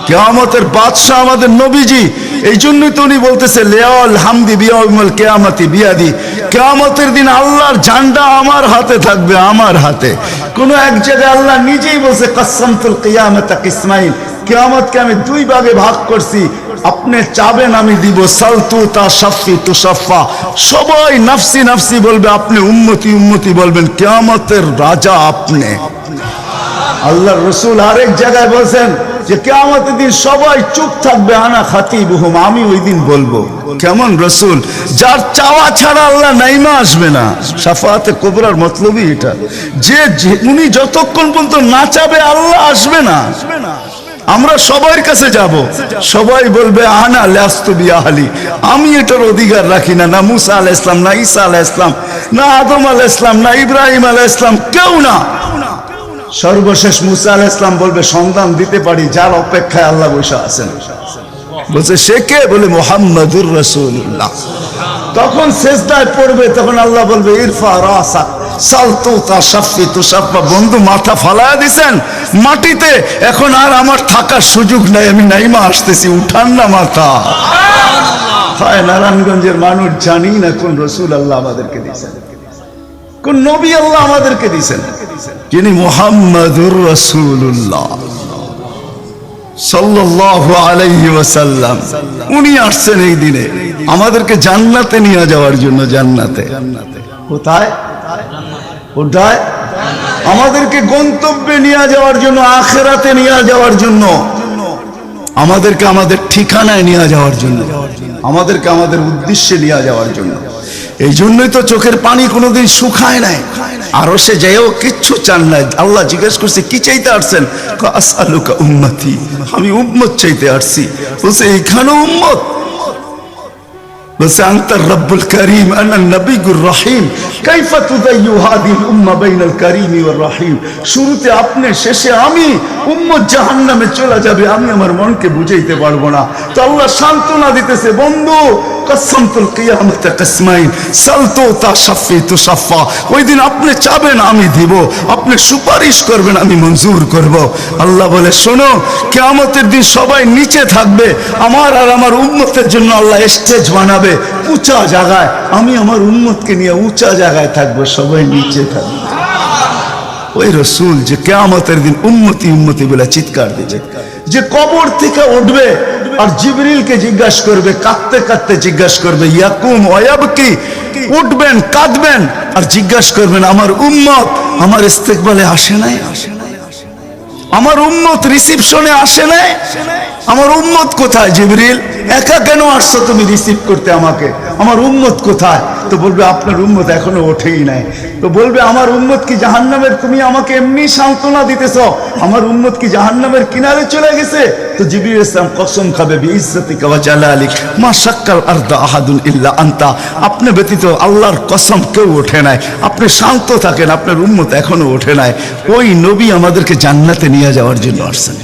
কিয়ামতের বাদশা আমাদের নবীজি। এই জন্যই তো উনি বলতেছে লিয়াল হামদি বিয়াউমিল কিয়ামতি বিয়াদি। কিয়ামতের দিন আল্লাহর ঝান্ডা আমার হাতে থাকবে, আমার হাতে। কোন এক জায়গায় আল্লাহ নিজেই বলছে কাসসামতুল কিয়ামাতা কিসমাইন, কিয়ামতকে আমি 2 ভাগে ভাগ করছি, আপনি চাবেন আমি দিব। সালতু তা শাফি তুশাফা, সবাই নাফসি নাফসি বলবে, আপনি উম্মতি উম্মতি বলবেন। কিয়ামতের রাজা আপনি। আল্লাহর রাসূল আরেক জায়গায় বলেন যে কিয়ামতের দিন সবাই চুপ থাকবে, আনা খাতিবুহুম, আমি ওই দিন বলবো। কেমন রাসূল, যার চাওয়া ছাড়া আল্লাহ নাইমা আসবে না। শাফাআতে কুবরার মতলবই এটা, যে উনি যতক্ষণ পর্যন্ত না চাবে আল্লাহ আসবে না। আমরা সবার কাছে যাব, সবাই বলবে আনা লাস্তু বিআহলি, আমি এটার অধিকার রাখি না। না মুসা আলাইহিস সালাম, না ঈসা আলাইহিস সালাম, না আদম আলাইহিস সালাম, না ইব্রাহিম আলাইহিস সালাম, কেউ না। সর্বশেষ মুসা আলাইহিস সালাম বলবে সন্ধান দিতে পারি, যার অপেক্ষায় আল্লাহ বসে আছেন। বলছে সে কে? বলে মুহাম্মাদুর রাসূলুল্লাহ। তখন সিজদায় পড়বে, তখন আল্লাহ বলবে ইরফা রাসাক সালতু তা শাফি তুশাফা। বন্ধু মাথা ফালায়া দিছেন মাটিতে, এখন আর আমার থাকার সুযোগ নাই, আমি নাইমা আসতেছি, উঠান না মাথা। হায় নারায়ণগঞ্জের মানুষ, জানি না কোন রাসূল আল্লাহ আমাদেরকে দিয়েছেন, কোন নবী আল্লাহ আমাদেরকে দিয়েছেন, যিনি মুহাম্মাদুর রাসূলুল্লাহ সাল্লাল্লাহু আলাইহি ওয়াসাল্লাম। উনি আসছেন এই দিনে আমাদেরকে জান্নাতে নিয়ে যাওয়ার জন্য। জান্নাতে কোথায়? কোথায়? আমাদেরকে গন্তব্যে নিয়ে যাওয়ার জন্য, আখিরাতে নিয়ে যাওয়ার জন্য, আমাদেরকে আমাদের ঠিকানায় নিয়ে যাওয়ার জন্য, আমাদেরকে আমাদের উদ্দেশ্যে নিয়ে যাওয়ার জন্য। এই জন্যই তো চোখের পানি কোনোদিন শুকায় নাই। আরো সে যাইও কিচ্ছু চান নাই। আল্লাহ জিজ্ঞেস করছে কি চাইতে আসছেন? আসআলুকা উম্মতি, আমি উম্মত চাইতে আসছি। বলছে এইখানে উম্মত? বলছে আনতার রব্বুল করিম আনা নবিয়ুর রহিম, কাইফা তুদাইয়ু হাদিল উম্মাহ বাইনাল করিমি ওয়ার রহিম। শুরুতে আপনি, শেষে আমি, উম্মত জাহান্নামে চলে যাবে, আমি আমার মনকে বুঝাইতে পারবো না। তো আল্লাহ সান্ত্বনা দিতেছে, বন্ধু কাসসামতুল কিয়ামাতা কিসমাইন সালতু তা শাফি তুশাফা। ওই দিন আপনি চাবেন আমি দিব, আপনি সুপারিশ করবেন আমি মঞ্জুর করব। আল্লাহ বলে শোনো, কিয়ামতের দিন সবাই নিচে থাকবে, আমার আর আমার উম্মতের জন্য আল্লাহ স্টেজ বানাবে উঁচা জায়গায়। আমি আমার উম্মতকে নিয়ে উঁচা জায়গায় থাকবো, সবাই নিচে থাকবে। ওই রাসূল যে কিয়ামতের দিন উম্মতি উম্মতি বলে চিৎকার দিবে, যে কবর থেকে উঠবে আর জিবরিলকে জিজ্ঞাসা করবে, কাঁদতে কাঁদতে জিজ্ঞাসা করবে ইয়াকুম ওয়ায়াবকি, উঠবেন কাঁদবেন আর জিজ্ঞাসা করবেন আমার উম্মত আমার ইস্তেকবালে আসে নাই, আমার উম্মত রিসিপশনে আসে নাই, আমার উম্মত কোথায়? জিবরিল একা কেন আসছো তুমি রিসিভ করতে আমাকে? আমার উম্মত কোথায়? তো বলবে আপনার উম্মত এখনো ওঠেই নাই। তো বলবে আমার উম্মত কি জাহান্নামের? তুমি আমাকে এমনি সান্ত্বনা দিতেছ, আমার উম্মত কি জাহান্নামের কিনারে চলে গেছে? তো জিবরিল ইসলাম কসম খাবে বিইজ্জতিকা ওয়া জালালিক মা শাক্কাল আরদা আহাদুন ইল্লা আনতা, আপনি ব্যতীত আল্লাহর কসম কেউ ওঠে নাই, আপনি শান্ত থাকেন, আপনার উম্মত এখনো ওঠে নাই। ওই নবী আমাদেরকে জান্নাতে নিয়ে যাওয়ার জন্য আসছেন।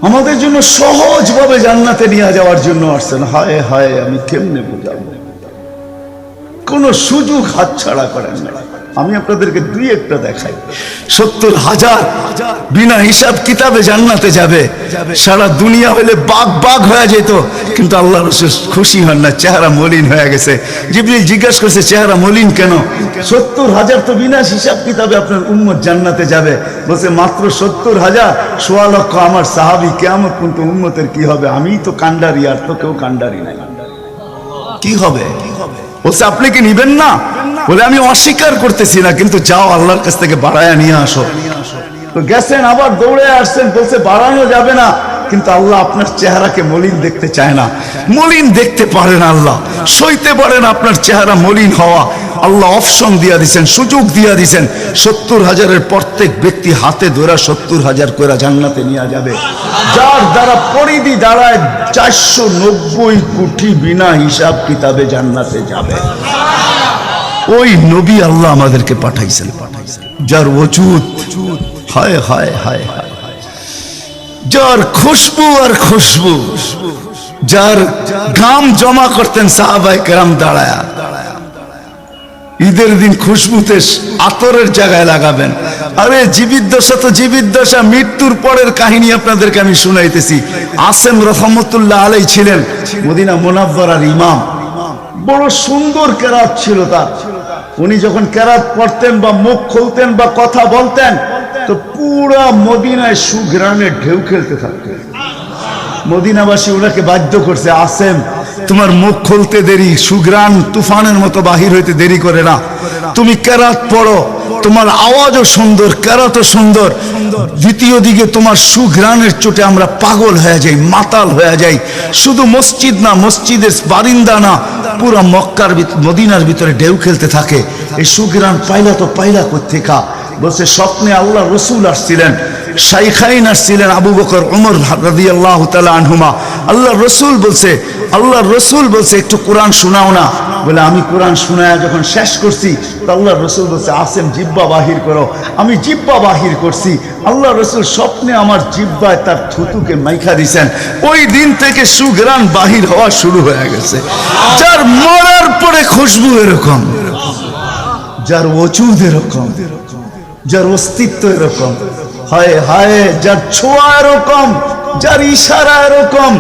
আমাদের জন্য সহজভাবে জান্নাতে নিয়ে যাওয়ার জন্য আসছেন। হায় হায়, আমি কেমনে বোঝাবো, কোন সুযোগ হাতছাড়া করেন না। আমি আপনাদেরকে দুই একটা দেখাই। 70,000 বিনা হিসাব কিতাবে জান্নাতে যাবে। সারা দুনিয়া হলে বাগ বাগ হয়ে যেত, কিন্তু আল্লাহ রাসূল খুশি হন না, চেহারা মলিন হয়ে গেছে। জিবরিল জিজ্ঞাসা করছে, চেহারা মলিন কেন? 70,000 তো বিনা হিসাব কিতাবে আপনার উম্মত জান্নাতে যাবে। বলছে মাত্র 70,000, 1.25 লক্ষ আমার সাহাবী, কিয়ামত পর্যন্ত উম্মতের কি হবে? আমিই তো কান্ডারি, আর তো কেউ কান্ডারি নাই, কি হবে? বলছে আপনি কি নিবেন না? বলে আমি অস্বীকার করতেছি না, কিন্তু যাও আল্লাহর কাছ থেকে বাড়ায়া নিয়ে আসো। তো গেছেন, আবার দৌড়ে আসছেন, বলছে বাড়ানো যাবে না, কিন্তু আল্লাহ আপনার চেহারাকে মলিন দেখতে চায় না। মলিন দেখতে পারেন আল্লাহ, সইতে পারেন আপনার চেহারা মলিন হওয়া। আল্লাহ অপশন দিয়া দিছেন, সুযোগ দিয়া দিছেন। 70,000-এর প্রত্যেক ব্যক্তি হাতে ধরে 70,000 করে জান্নাতে নিয়ে যাবে, যার দ্বারা পরিধি দাঁড়ায় 490 কোটি বিনা হিসাব কিতাবে জান্নাতে যাবে। ওই নবী আল্লাহ আমাদেরকে পাঠাইছেন, যার ওজুদ হায় হায় হায় হায়, যার খুশবু আর খুশবু, যার ঘাম জমা করতেন সাহাবায়ে কেরাম দাঁড়ায়া। ঈদের দিন খুশবুতে আতরের জায়গায় লাগাবেন। আরে জীবিত দশা তো জীবিত দশা, মৃত্যুর পরের কাহিনী আপনাদেরকে আমি শুনাইতেছি। আসেম রহমতুল্লাহ আলাইহি ছিলেন মদিনা মুনাওয়ারার ইমাম। বড় সুন্দর কেরাত ছিল তার। উনি যখন কেরাত পড়তেন বা মুখ খুলতেন বা কথা বলতেন, তো পুরা মদিনায় সুঘ্রাণের ঢেউ খেলতে থাকতেন। মদিনাবাসী ওনাকে বাধ্য করছে, আসেম তোমার মুখ খুলতে দেরি, সুঘ্রাণ তুফানের মতো বাহির হইতে দেরি করে না, তুমি কেরাত পড়ো, তোমার আওয়াজও সুন্দর, কেরাতও সুন্দর, দ্বিতীয় দিকে তোমার সুঘ্রাণের চোটে আমরা পাগল হয়ে যাই, মাতাল হয়ে যাই। শুধু মসজিদ না, মসজিদের বারিন্দা না, পুরা মক্কার মদিনার ভিতরে ঢেউ খেলতে থাকে। এই সুঘ্রাণ পাইলা তো পাইলা কোত্থেকা? বলছে স্বপ্নে আল্লাহ রসুল আসছিলেন, শাইখাইন আসছিলেন, আবু বকর ওমর রাদিয়াল্লাহু তাআলা আনহুমা। আল্লাহ রসুল বলছে একটু কোরআন শোনাও না। বলে আমি কোরআন শোনায়া যখন শেষ করছি, তো আল্লাহ রসুল বলছে আসেম জিব্বা বাহির করো। আমি জিব্বা বাহির করছি, আল্লাহ রসুল স্বপ্নে আমার জিব্বায় তার থুতুকে মাইখা দিছেন। ওই দিন থেকে সুঘ্রাণ বাহির হওয়া শুরু হয়ে গেছে। যার মরার পরে খুশবু এরকম, যার ওজুদ এরকম, যার অস্তিত্ব এরকম, হায় হায়, যার ছোঁয়া এরকম, যার ইশারা এরকম।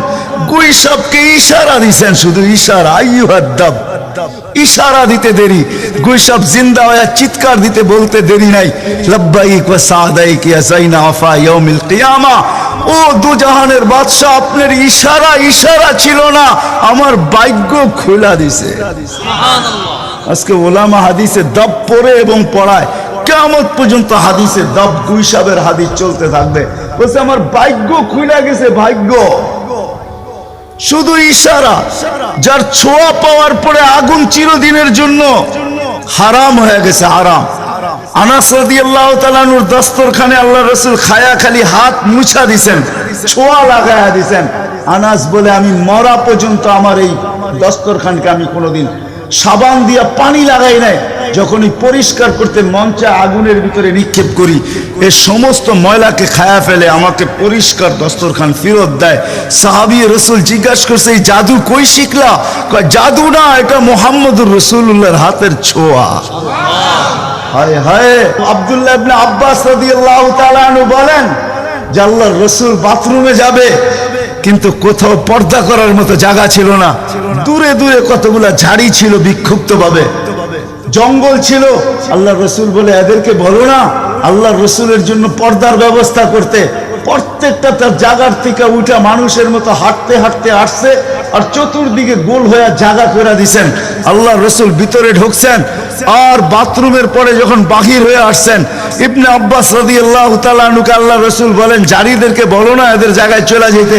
গুইসাবকে ইশারা দিছেন, শুধু ইশারা, আইয়ুহাদ্দাব, ইশারা দিতে দেরি। গুইসাব জিন্দা হয়ে চিৎকার দিতে বলতে দেরি নাই, লাব্বাইক ওয়া সাদাইক ইয়া যাইনা ওয়াফা ইয়াউমিল কিয়ামা। ও দুজাহানের বাদশা, আপনার ইশারা ছিল না, আমার ভাগ্য খোলা দিছে। আজকে ওলামা হাদিসে দাব পড়ে এবং পড়ায়, কিয়ামত পর্যন্ত হাদিসে দাব গুইসাবের হাদিস চলতে থাকবে। বলছে আমার ভাগ্য খুলে গেছে, ভাগ্য। শুধু ইশারা, যার ছোঁয়া পাওয়ার পরে আগুন চিরদিনের জন্য হারাম হয়ে গেছে, হারাম। আনাস রাদিয়াল্লাহু তাআলা আনহুর দস্তরখানে আল্লাহ রাসূল খায়া খালি হাত মুছা দিছেন, ছোঁয়া লাগায়া দিছেন। আনাস বলে আমি মরা পর্যন্ত আমার এই দস্তরখানকে আমি কোনোদিন সাবান দিয়া পানি লাগাই নাই। যখনই পরিষ্কার করতে মঞ্চে আগুনের ভিতরে নিক্ষেপ করি, এ সমস্ত ময়লাকে খায়া ফেলে, আমাকে পরিষ্কার দস্তরখান ফেরত দেয়। সাহাবী রাসূল জিজ্ঞাসা করছে এই জাদু কই শিখলা? কয় জাদু না, এটা মুহাম্মদুর রাসূলুল্লাহর হাতের ছোঁয়া। হায় হায়। আব্দুল্লাহ ইবনে আব্বাস রাদিয়াল্লাহু তাআলা আনহু বলেন যে আল্লাহর রাসূল বাথরুমে যাবে, কিন্তু কোথাও পর্দা করার মতো জায়গা ছিল না। দূরে দূরে কতগুলা ঝাড়ি ছিল, বিক্ষুব্ধ ভাবে জঙ্গল ছিল। আল্লাহ রসুল বলে এদেরকে বলো না আল্লাহ রসুলের জন্য পর্দার ব্যবস্থা করতে। প্রত্যেকটা তার জায়গার থেকে উঠা মানুষের মতো হাঁটতে হাঁটতে আসছে, আর চতুর্দিকে গোল হয়ে জায়গা করে দিছেন। আল্লাহ রসুল ভিতরে ঢুকছেন, আর বাথরুমের পরে যখন বাহির হয়ে আসছেন, ইবনে আব্বাস রাদিয়াল্লাহু তাআলা আনহুকে আল্লাহ রসুল বলেন জারিদেরকে বলো না এদের জায়গায় চলে যেতে।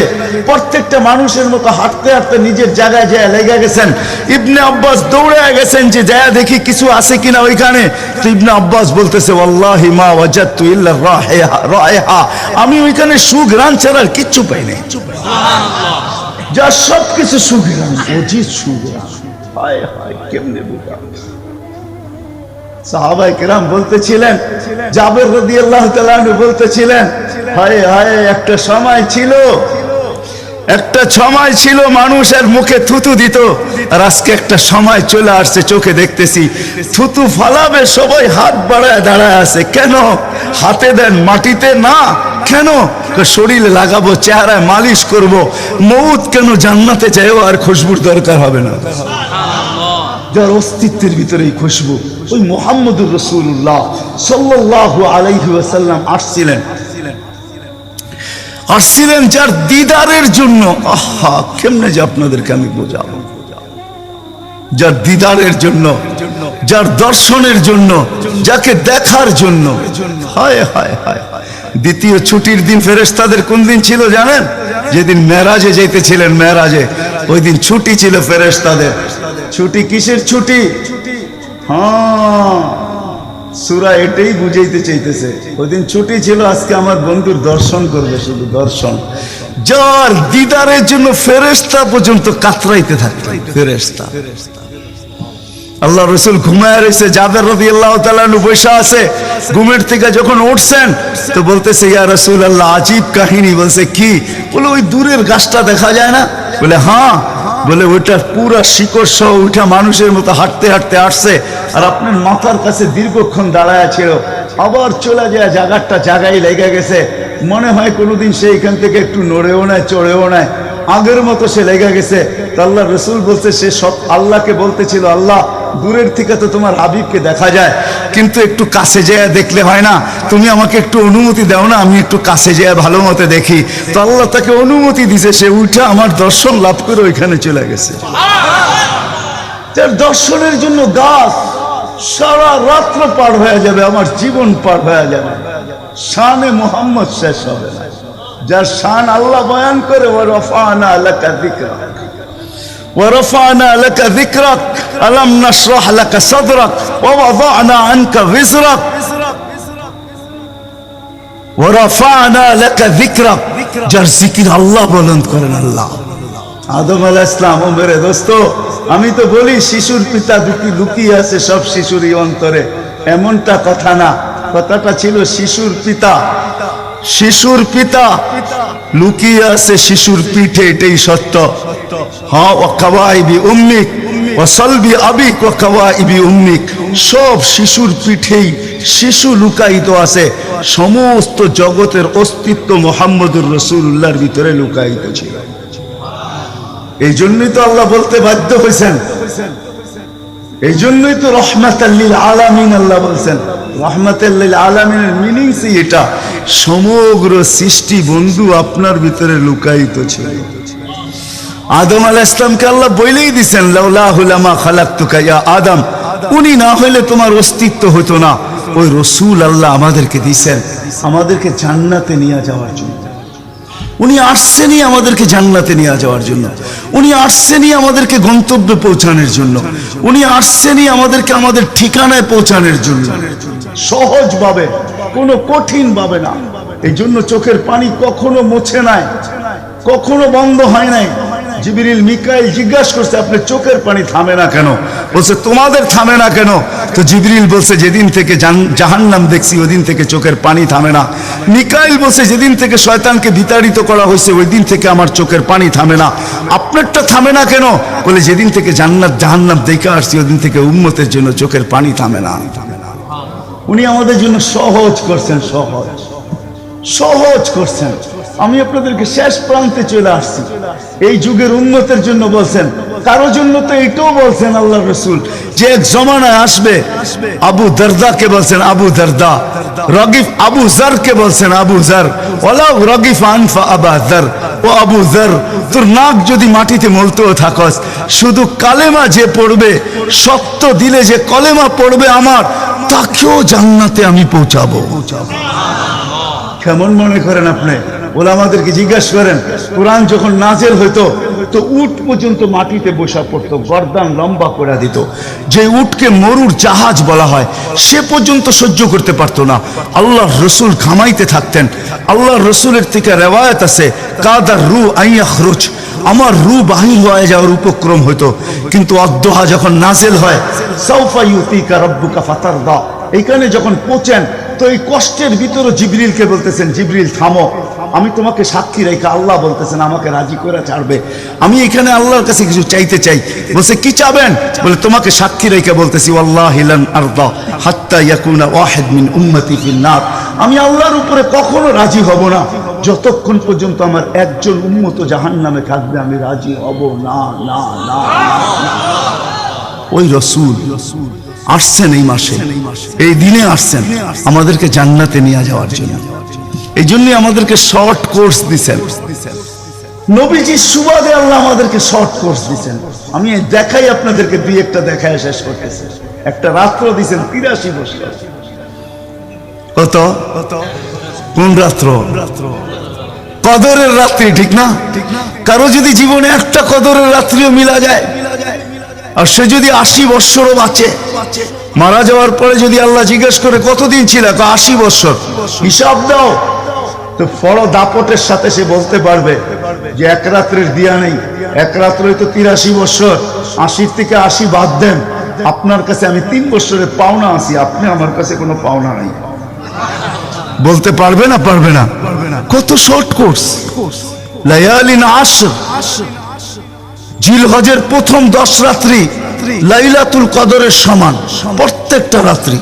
প্রত্যেকটা মানুষের মতো হাঁটতে হাঁটতে নিজের জায়গায় যায় লেগে গেছেন। ইবনে আব্বাস দৌড়ে গেছেন যে যায় দেখি কিছু আছে কিনা ওইখানে। তো ইবনে আব্বাস বলতেছে ওয়াল্লাহি মা ওয়াজাদতু ইল্লা রাইহা, আমি ওইখানে সুঘ্রাণ ছাড়া কিচ্ছু পাই নাই। সুবহানাল্লাহ, যা সব কিছু সুঘ্রাণ, অজিত সুঘ্রাণ। হায় হায়, কেমনে বুঝা। সাহাবায়ে কেরাম বলতেছিলেন, জাবের রাদিয়াল্লাহু তাআলা আনহু বলতেছিলেন, হায় হায় একটা সময় ছিল মানুষের মুখে থুতু দিত, আর আজকে একটা সময় চলে আসছে চোখে দেখতেছি থুতু ফালাবে সবাই হাত বাড়ায় দাঁড়ায় আছে। কেন? হাতে দেন মাটিতে না, কেন? শরীরে লাগাবো, চেহারায় মালিশ করব। মউত কেন? জান্নাতে যায়ও আর খুশবুর দরকার হবে না। যার অস্তিত্বের ভিতরে এই খুশবু, ওই মুহাম্মদুর রাসূলুল্লাহ সাল্লাল্লাহু আলাইহি ওয়াসাল্লাম আসছিলেন যার দিদারের জন্য। আহা, কেমনে যে আপনাদেরকে আমি বোঝাবো। যার দিদারের জন্য, যার দর্শনের জন্য, যাকে দেখার জন্য। হায় হায় হায়। দ্বিতীয় ছুটির দিন ফেরেশতাদের কোন দিন ছিল জানেন? যেদিন মেরাজে যাইতেছিলেন, মেরাজে ওই দিন ছুটি ছিল ফেরেশতাদের। ছুটি কিসের ছুটি? হ্যাঁ, সূরা এটাই বুঝাইতে চাইতেছে। ওই দিন ছুটি ছিল, আজকে আমার বন্ধুর দর্শন করবে, শুধু দর্শন। যার দিদারের জন্য ফেরেশতা পর্যন্ত কাতরাইতে থাকতো। ফেরেশতা, আল্লাহ রাসূল ঘুমায় রয়েছে, জাবের রাদিয়াল্লাহু তাআলা আনহু বসে আছে। ঘুমের থেকে যখন উঠছেন তো বলতেছে, ইয়া রাসূলুল্লাহ, আজীব কাহিনী। বলছে কি? বলে ওই দূরের গাছটা দেখা যায় না? বলে হ্যাঁ। বলে ওইটার পুরা শিকড় সহ ওইটা মানুষের মতো হাঁটতে হাঁটতে আসছে, আর আপনার মাথার কাছে দীর্ঘক্ষণ দাঁড়ায় ছিল, আবার চলে যায় জায়গাটা জায়গায় লেগে গেছে। মনে হয় কোনোদিন সে এখান থেকে একটু নড়েও নেয়, চড়েও নেয়, আগের মতো সে লেগে গেছে। তো আল্লাহ রাসূল বলছে, সে সব আল্লাহকে বলতেছিল, আল্লাহ দূরের থেকে তো তোমার হাবিবকে দেখা যায়, কিন্তু একটু কাছে যেয়ে দেখলে হয় না? তুমি আমাকে একটু অনুমতি দাও না, আমি একটু কাছে যেয়ে ভালো মতো দেখি। তো আল্লাহ তাকে অনুমতি দিছে, সে উঠে আমার দর্শন লাভ করে ওইখানে চলে গেছে। তার দর্শনের জন্য গাছ সারা রাত্র পার হয়ে যাবে, আমার জীবন পার হয়ে যাবে, শানে মুহাম্মদ শেষ হবে না। যার শান আল্লাহ বয়ান করে, ওয়ারফানা লাকা যিকরাক, ওয়ারফানা লাকা যিকরাক, আলাম নাশরাহ লাকা সাদরাক, ওয়াওয়াদানা আনকা বিজরাক, ওয়ারফানা লাকা যিকরাক। যার জিকির আল্লাহ বুলন্দ করেন আল্লাহ। আদম আলাইহিস সালাম, ও মেরে দোস্ত, আমি তো বলি শিশুর পিতা লুকিয়ে আছে সব শিশুরই অন্তরে, এমনটা কথা না। কথাটা ছিল শিশুর পিতা, শিশুর পিতা লুকিয়ে আছে শিশুর পিঠে, এটাই সত্য। হ্যাঁ, ওয়া কাওয়াইবি উম্মিক ওয়া সালবি আবিক ওয়া কাওয়াইবি উম্মিক। সব শিশুর পিঠেই শিশু লুকায়িত আছে। সমস্ত জগতের অস্তিত্ব মুহাম্মদুর রাসূলুল্লাহর ভিতরে লুকায়িত ছিল। এই জন্যই তো আল্লাহ বলতে বাধ্য হয়েছেন, এই জন্যই তো রহমাতাল লিল আলামিন আল্লাহ বলছেন। রহমাতাল লিল আলামিনের মিনিংস এটা, সমগ্র সৃষ্টি বন্ধু আপনার ভিতরে লুকায়িত ছিল। আদম আলাইহিস সালামকে আল্লাহ বলেই দিয়েছেন, লাউলাহু লামা খালাকতুকা ইয়া আদম, উনি না হইলে তোমার অস্তিত্ব হতো না। ওই রাসূল আল্লাহ আমাদেরকে দিয়েছেন আমাদেরকে জান্নাতে নিয়ে যাওয়ার জন্য। উনি আসছেনই আমাদেরকে জান্নাতে নিয়ে যাওয়ার জন্য, উনি আসছেনই আমাদেরকে গন্তব্যে পৌঁছানোর জন্য, উনি আসছেনই আমাদেরকে আমাদের ঠিকানায় পৌঁছানোর জন্য, সহজভাবে, কোনো কঠিন ভাবে না। এই জন্য চোখের পানি কখনো মুছে নাই, কখনো বন্ধ হয় নাই। জিবরিল মিকাইল জিজ্ঞাসা করছে, আপনার চোখের পানি থামে না কেন? বলছে তোমাদের থামে না কেন? তো জিবরিল বলছে, যেদিন থেকে জাহান্নাম দেখছি ওই দিন থেকে চোখের পানি থামে না। মিকাইল বলছে, যেদিন থেকে শয়তানকে বিতাড়িত করা হয়েছে ওই দিন থেকে আমার চোখের পানি থামে না। আপনারটা থামে না কেন? বলে, যেদিন থেকে জান্নাত জাহান্নাম দেখে আসছি ওই দিন থেকে উম্মতের জন্য চোখের পানি থামে না। উনি আমাদের জন্য সহজ করছেন, সহজ সহজ করছেন। আমি আপনাদেরকে শেষ প্রান্তে চলে আসছি। এই যুগের উম্মতের জন্য বলছেন, কারো জন্য তো এটাও বলছেন আল্লাহ রাসূল, যে এক জমানায় আসবে। আবু দারদাকে বলছেন আবু দারদা, রগিফ আবু জারকে বলছেন আবু জার, ওয়ালাউ রগিফ আনফা আবা জার, ও আবু জার, তোর নাক যদি মাটিতে মলতেও থাকস, শুধু কালেমা যে পড়বে, সত্য দিলে যে কলেমা পড়বে আমার, তাকেও জান্নাতে আমি পৌঁছাবো। কেমন মনে করেন আপনি? ওলামাদেরকে জিজ্ঞাসা করেন, কোরআন যখন নাযিল হইতো তো উট পর্যন্ত মাটিতে বসা পড়তো, গর্দান লম্বা করে দিত। যে উটকে মরুর জাহাজ বলা হয় সে পর্যন্ত সহ্য করতে পারতো না। আল্লাহর রাসূল ঘামাইতে থাকতেন। আল্লাহর রাসূলের থেকে রিওয়ায়াত আছে, কাদার রু আইয়াখরুজ, আমার রূহ বাহির হয়ে যাওয়ার উপক্রম হতো, কিন্তু অদ্দোহা যখন নাজেল হয় সাউফা ইউতিকা রাব্বুকা ফাতারদা, এইখানে যখন পৌঁছেন তো এই কষ্টের ভিতরে জিবরিলকে বলতেছেন, জিবরিল থামো, আমি তোমাকে সাক্ষী রেখে, আল্লাহ বলতেছেন আমাকে রাজি করে ছাড়বে, আমি এখানে আল্লাহর কাছে কিছু চাইতে চাই। বলছে কি চাবেন? বলে তোমাকে সাক্ষী রেখে বলতেছি ওয়াল্লাহি লান আরদা হাত্তা ইয়াকুনা ওয়াহিদ মিন উম্মতি ফিন নার, আমি আল্লাহর উপরে কখনো রাজি হব না যতক্ষণ পর্যন্ত আমার একজন উম্মত জাহান্নামে থাকবে, আমি রাজি হব না না না। ওই রাসূল আসছেন এই মাসে, এই দিনে আসছেন আমাদেরকে জান্নাতে নিয়ে যাওয়ার জন্য। এই জন্য আমাদেরকে শর্ট কোর্স দিচ্ছেন, নবীজির সুবাদে আল্লাহ আমাদেরকে শর্ট কোর্স দিচ্ছেন। আমি দেখাই আপনাদেরকে দুই একটা দেখায় শেষ করতেছি। একটা রাত্র দিচ্ছেন 83 বছর। কত? কোন রাত্র? কদরের রাত্রি, ঠিক না? কারো যদি জীবনে একটা কদরের রাত্রিও মিলা যায়, আর সে যদি 80 বৎসরও বাঁচে, মারা যাওয়ার পরে যদি আল্লাহ জিজ্ঞেস করে কতদিন ছিল, 80 বৎসর, হিসাব দাও, তো বড় দাপটের সাথে সে বলতে পারবে যে এক রাত্রের দিয়া নেই, এক রাত্রই তো 83 বৎসর, 80 থেকে 80 বাদ দেন, আপনার কাছে আমি 3 বৎসরের পাওনা আছি, আপনি আমার কাছে কোনো পাওনা নাই। বলতে পারবে না? পারবে না। কত শর্ট কোর্স। লায়ালিন আশর, জিলহজের প্রথম 10 রাত্রি লাইলাতুল কদরের সমান, প্রত্যেকটা রাত্রি।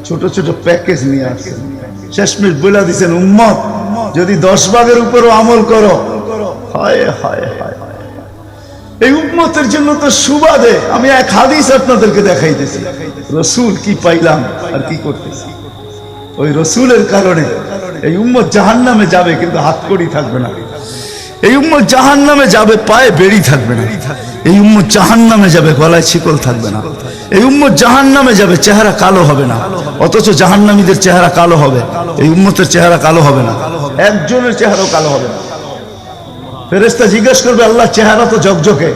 ছোট ছোট প্যাকেজ নিয়ে আসছেন, শেষমেশ বলে দিচ্ছেন উম্মত যদি 10 ভাগের উপরও আমল করো, হায় হায় হায়, এই উম্মতের জন্য তো সুবাদে আমি এক হাদিস আপনাদেরকে দেখাইতেছি, রাসূল কি পাইলাম আর কি করতেছি। ওই রাসূলের কারণে এই উম্মত জাহান্নামে যাবে, কিন্তু হাতকড়ি থাকবে না। এই উম্মত জাহান্নামে যাবে, পায়ে বেড়ি থাকবে না। এই উম্মত জাহান্নামে যাবে, গলায় শিকল থাকবে না। এই উম্মত জাহান্নামে যাবে, চেহারা কালো হবে না। অথচ জাহান্নামীদের চেহারা কালো হবে, এই উম্মতের চেহারা কালো হবে না, একজনের চেহারাও কালো হবে না। ফেরেশতা জিজ্ঞেস করবে আল্লাহ চেহারা তো ঝকঝকে,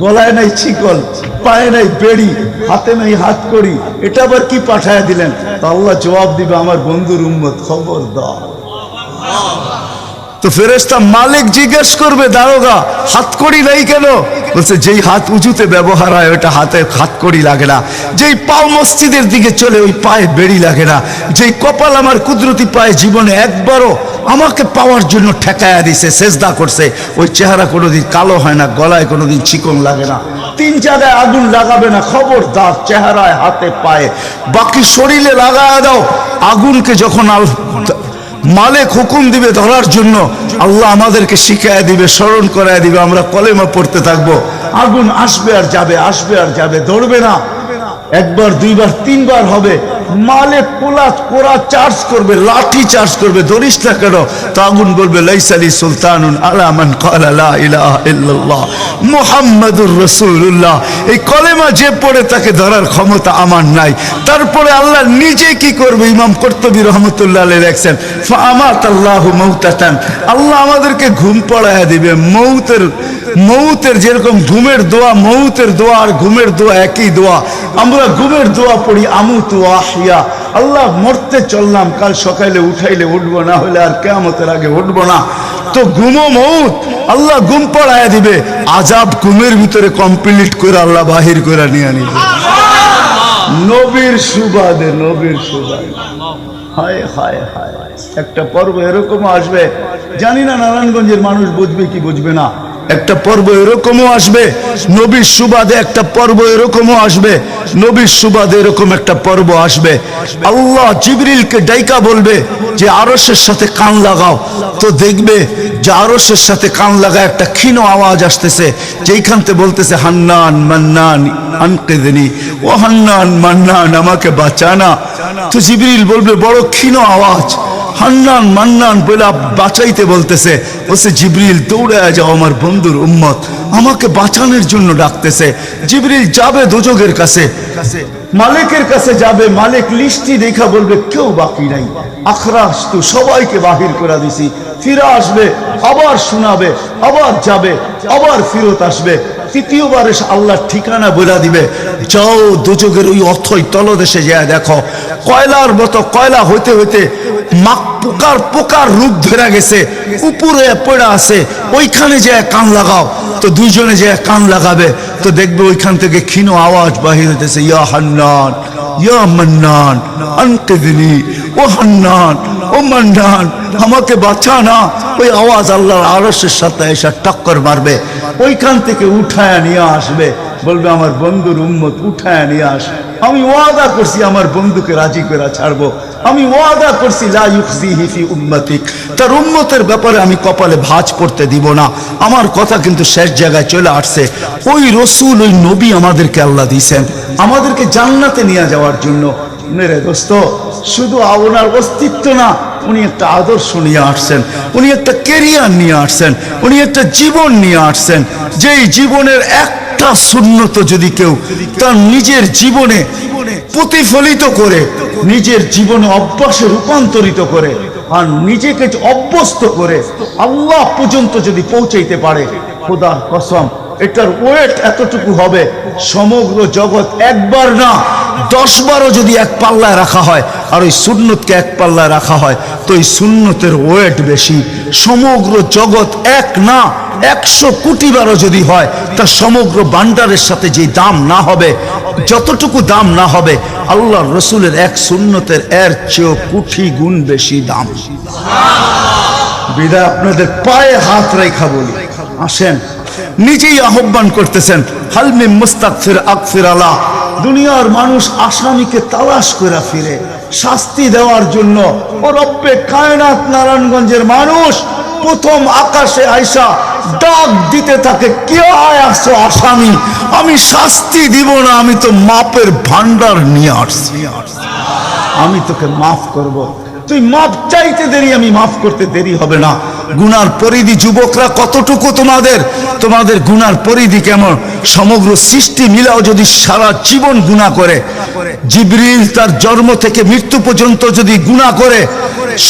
গলায় নাই শিকল, পায়ে নাই বেড়ি, হাতে নাই হাতকড়ি, এটা আবার কি পাঠায় দিলেন? তো আল্লাহ জবাব দিবে আমার বন্ধুর উম্মত খবরদার। তো ফেরেশতা মালিক জিজ্ঞেস করবে দারোগা হাতকড়ি নাই কেন? বলছে যেই হাত উঁচুতে ব্যবহার হয় ওটা হাতে হাতকড়ি লাগে না, যেই পাও মসজিদের দিকে চলে ওই পায়ে বেড়ি লাগে না, যেই কপাল আমার কুদরতি পায়ে জীবনে একবারও আমাকে পাওয়ার জন্য ঠেকায়া দিছে, সেজদা করছে, ওই চেহারা কোনোদিন কালো হয় না, গলায় কোনোদিন চিকন লাগে না, 3 জায়গায় আগুন লাগাবে না, খবরদার চেহারায় হাতে পায়ে, বাকি শরীরে লাগায়া দাও। আগুনকে যখন মালিক হুকুম দিবে ধরার জন্য, আল্লাহ আমাদেরকে শিখায় দিবে, স্মরণ করায় দিবে, আমরা কলেমা পড়তে থাকবো, আগুন আসবে আর যাবে, আসবে আর যাবে, ধরবে না। একবার, দুইবার, 3 বার হবে, মালিক কোরা চার্জ করবে, লাঠি চার্জ করবে, ধরিস না কেন? তো আগুন বলবে লাইসালি সুলতানুন আলা মান ক্বালা লা ইলাহা ইল্লাল্লাহ মুহাম্মাদুর রাসূলুল্লাহ, এই কলেমা যে পড়ে তাকে ধরার ক্ষমতা আমার নাই। তারপরে আল্লাহ নিজে কি করবে? ইমাম কুরতুবী রাহমাতুল্লাহ আলাইহি লেখেন ফাআমাতাল্লাহু মাউতাতান, আল্লাহ আমাদেরকে ঘুম পড়ায়া দিবে। মৌতের যেরকম ঘুমের দোয়া, মৌতের দোয়া আর ঘুমের দোয়া একই দোয়া। আমরা ঘুমের দোয়া পড়ি আমুতু আহিয়া, আল্লাহ মরতে চললাম, কাল সকালে উঠাইলে উঠবো, না হলে আর কিয়ামতের আগে উঠবো না। তো ঘুমো মৌত, আল্লাহ ঘুম পড়ায়া দিবে, আযাব ঘুমের ভিতরে কমপ্লিট করে আল্লাহ বাহির করে নিয়ে নিবে। নবীর সুবাদে, নবীর সুবাদে, হায় হায় হায়। একটা পর্ব এরকম আসবে, জানি না নারায়ণগঞ্জের মানুষ বুঝবে কি বুঝবে না। একটা পর্ব এরকমও আসবে নবীর সুবাদে, একটা পর্ব এরকমও আসবে নবীর সুবাদে, এরকম একটা পর্ব আসবে। আল্লাহ জিবরিলকে ডাইকা বলবে যে আরশের সাথে কান লাগাও, তো দেখবে যে আরশের সাথে কান লাগা একটা ক্ষীণ আওয়াজ আসতেছে, যেইখানতে বলতেছে হান্নান মান্নান আনকিদনি, ও হান্নান মান্নান আমাকে বাঁচানা। তো জিবরিল বলবে বড় ক্ষীণ আওয়াজ, হান্নান মান্নান বলে বাঁচাইতে বলতেছে। বলছে জিবরিল দৌড়ে যাও, আমার বন্ধুর উম্মত আমাকে বাঁচানোর জন্য ডাকতেছে। জিবরিল যাবে দোজখের কাছে, মালিকের কাছে যাবে, মালিক লিস্টি দেখা বলবে কেউ বাকি নাই, আখরাস তো সবাইকে বাহির করে দিছি। ফিরে আসবে, আবার শোনাবে, আবার যাবে, আবার ফিরত আসবে। তৃতীয়বার এসে আল্লাহর ঠিকানা বলে দিবে, যাও দুজকের ওই অথই তলদেশে যায় দেখো, কয়লার মতো কয়লা হইতে হইতে পোকার পোকার রূপ ধরে গেছে, উপরে পড়ে আছে, ওইখানে যে কান লাগাও। তো দুইজনে যে কান লাগাবে তো দেখবে ওইখান থেকে ক্ষীণ আওয়াজ বাহির হইতেছে, ইয়া হান্নান ইয়া মান্নান আনকিদনি, ও হান্নান ও মান্নান আমাকে বাঁচা না। ওই আওয়াজ আল্লাহর আরশের সাথে এসে টক্কর মারবে, ওইখান থেকে উঠায় নিয়ে আসবে, বলবে আমার বন্ধুর উম্মত উঠায় নিয়ে আস, আমি ওয়াদা করছি আমার বন্ধুকে রাজি করে ছাড়বো, আমি ওয়াদা করছি লা ইউখজিহি ফি উম্মতিক, তার উম্মতের ব্যাপারে আমি কপালে ভাঁজ পড়তে দিব না। আমার কথা কিন্তু শেষ জায়গায় চলে আসছে। ওই রসুল ওই নবী আমাদেরকে আল্লাহ দিয়েছেন আমাদেরকে জান্নাতে নিয়ে যাওয়ার জন্য। মেরে দোস্ত, শুধু ওনার অস্তিত্ব না, উনি একটা আদর্শ নিয়ে আসছেন, উনি একটা কেরিয়ার নিয়ে আসছেন, উনি একটা জীবন নিয়ে আসছেন। যেই জীবনের একটা সুন্নত যদি কেউ তার নিজের জীবনে প্রতিফলিত করে, নিজের জীবনে অভ্যাসে রূপান্তরিত করে, আর নিজেকে অভ্যস্ত করে আল্লাহ পর্যন্ত যদি পৌঁছাইতে পারে, খোদার কসম এটার ওয়েট এতটুকু হবে, সমগ্র জগৎ একবার না 10 বারও যদি এক পাল্লায় রাখা হয় আর ওই সুন্নতকে এক পাল্লায় রাখা হয়, তো এই সুন্নতের ওয়েট বেশি। সমগ্র জগৎ এক না 100 কোটি বারও যদি হয়, তা সমগ্র ভান্ডারের সাথে যে দাম না হবে, যতটুকু দাম না হবে, আল্লাহর রসুলের এক সুন্নতের এর চেয়েও কোটি গুণ বেশি দাম। বিদায় আপনাদের পায়ে হাত রেখা বলি, আসেন, নিজেই আহ্বান করতেছেন, হালমি মুস্তাগফির আগফির আলা। দুনিয়ার মানুষ আসামিকে তালাশ করে ফিরে শাস্তি দেওয়ার জন্য, ও রব্বে কায়নাত নারায়ণগঞ্জের মানুষ প্রথম আকাশে আইসা ডাক দিতে থাকে, কে আসছো আসামি, আমি শাস্তি দিব না, আমি তো মাপের ভান্ডার নিয়ে আসছি, আমি তোকে মাফ করব। তুই মাফ চাইতে দেরি, আমি মাফ করতে দেরি হবে না। গুনার পরিধি যুবকরা কতটুকু, তোমাদের গুনার পরিধি কেমন? সমগ্র সৃষ্টি মিলাও যদি সারা জীবন গুনাহ করে, জিবরিল তার জন্ম থেকে মৃত্যু পর্যন্ত যদি গুনাহ করে,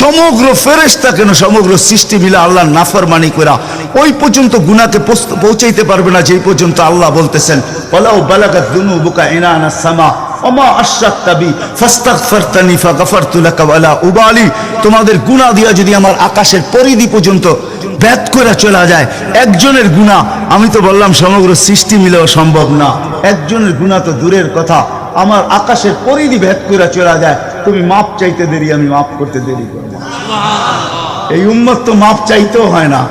সমগ্র ফেরেশতা কেন, সমগ্র সৃষ্টি মিলা আল্লাহর নাফরমানি করা ওই পর্যন্ত গুনাহকে পৌঁছাইতে পারবে না, যেই পর্যন্ত আল্লাহ বলতেছেন ওয়ালাউ বালাগাত যুনুবুকা ইনানাস সামা ওমা আশরাকতা বি ফাস্তাগফারতানি ফাগফারতু লাকা ওয়ালা উবালি। তোমাদের গুনাহ দিয়া যদি আমার আকাশের পরিধি পর্যন্ত ভেদ করে চলে যায়, একজনের গুনাহ, আমি তো বললাম সমগ্র সৃষ্টি মিলেও সম্ভব না, একজনের গুনাহ তো দূরের কথা, আমার আকাশের পরিধি ভেদ করে চলে যায়, তুমি মাপ চাইতে দেরি, আমি মাপ করতে দেরি করব। এই উম্মত তো মাপ চাইতেও হয় না,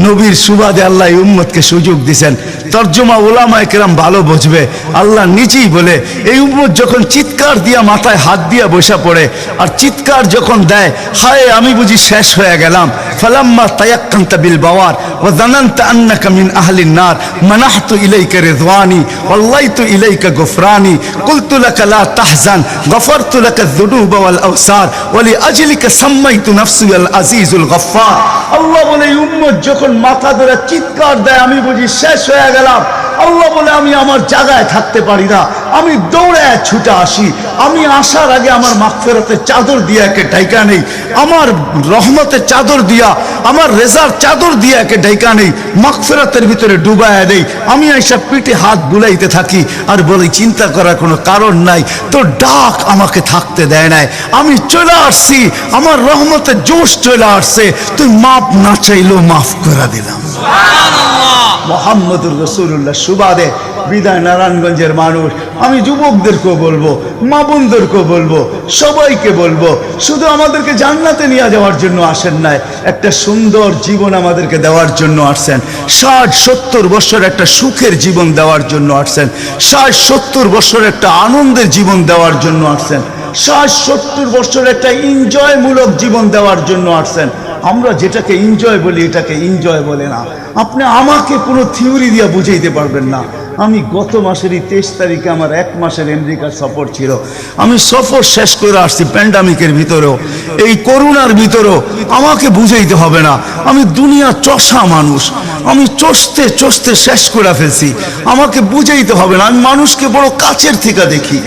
নবীর সুবাদে আল্লাহ এই উম্মতকে সুযোগ দিয়েছেন। তর্জমা উলামায়ে কেরাম ভালো বুঝবে, আল্লাহ নিজেই বলে, এই উম্মত যখন চিৎকার দিয়া মাথায় হাত দিয়া বসা পড়ে আর চিৎকার যখন দেয়, হায় আমি বুঝি শেষ হয়ে গেলাম, ফালাম্মা তায়াক্কানতা বিল বাওয়ার ওয়া যানানতা আন্নাকা মিন আহলিন নার মানাহতু ইলাইকা রিদওয়ানি ওয়াল্লাইতু ইলাইকা গুফরানি কুলতু লাকা লা তাহজান গফারতু লাকা যুনুবা ওয়াল আওসার ওয়া লিআজলিকা সাম্মাইতু নাফসি আল আজিজুল গফফার। আল্লাহ বলে এই উম্মত যখন মাথা ধরে চিৎকার দেয়, আমি বুঝি শেষ হয়ে গেলাম, আল্লাহ বলে আমি আমার জায়গায় থাকতে পারি না, আমি দৌড়ে ছুটে আসি, আমি আসার আগে আমার মাগফিরাতের চাদর দিয়া একে ঢাইকা নেই, আমার রহমতের চাদর দিয়া, আমার রেজার চাদর দিয়া একে ঢাইকা নেই, মাগফিরাতের ভিতরে ডুবায়া দেই, আমি এইসব পিঠে হাত বুলাইতে থাকি আর বলি চিন্তা করার কোনো কারণ নাই, তো ডাক আমাকে থাকতে দেয় নাই, আমি চলে আসছি, আমার রহমতের জোশ চলে আসছে, তুই মাপ না চাইলেও মাফ করে দিলাম। মুহাম্মদুর রাসূলুল্লাহ সুবাদে বিদায় নারায়ণগঞ্জের মানুষ, আমি যুবকদেরকেও বলবো, মা বোনদেরকেও বলবো, সবাইকে বলবো, শুধু আমাদেরকে জান্নাতে নিয়ে যাওয়ার জন্য আসেন নাই, একটা সুন্দর জীবন আমাদেরকে দেওয়ার জন্য আসছেন। 60-70 বছর একটা সুখের জীবন দেওয়ার জন্য আসছেন, 60-70 বছর একটা আনন্দের জীবন দেওয়ার জন্য আসছেন, 60-70 বছর একটা এনজয়মূলক জীবন দেওয়ার জন্য আসছেন। আমরা যেটাকে এনজয় বলি এটাকে এনজয় বলে না। আপনি আমাকে কোনো থিওরি দিয়ে বুঝাইতে পারবেন না। আমি গত মাসেরই 23 তারিখে আমার 1 মাসের আমেরিকার সফর ছিল, আমি সফর শেষ করে আসছি প্যান্ডামিকের ভিতরেও, এই করোনার ভিতরেও আমাকে বুঝাইতে হবে না, আমি দুনিয়া চষা মানুষ, আমি চষতে চষতে শেষ করে ফেলছি, আমাকে বুঝাইতে হবে না, আমি মানুষকে বড় কাছের থেকে দেখি,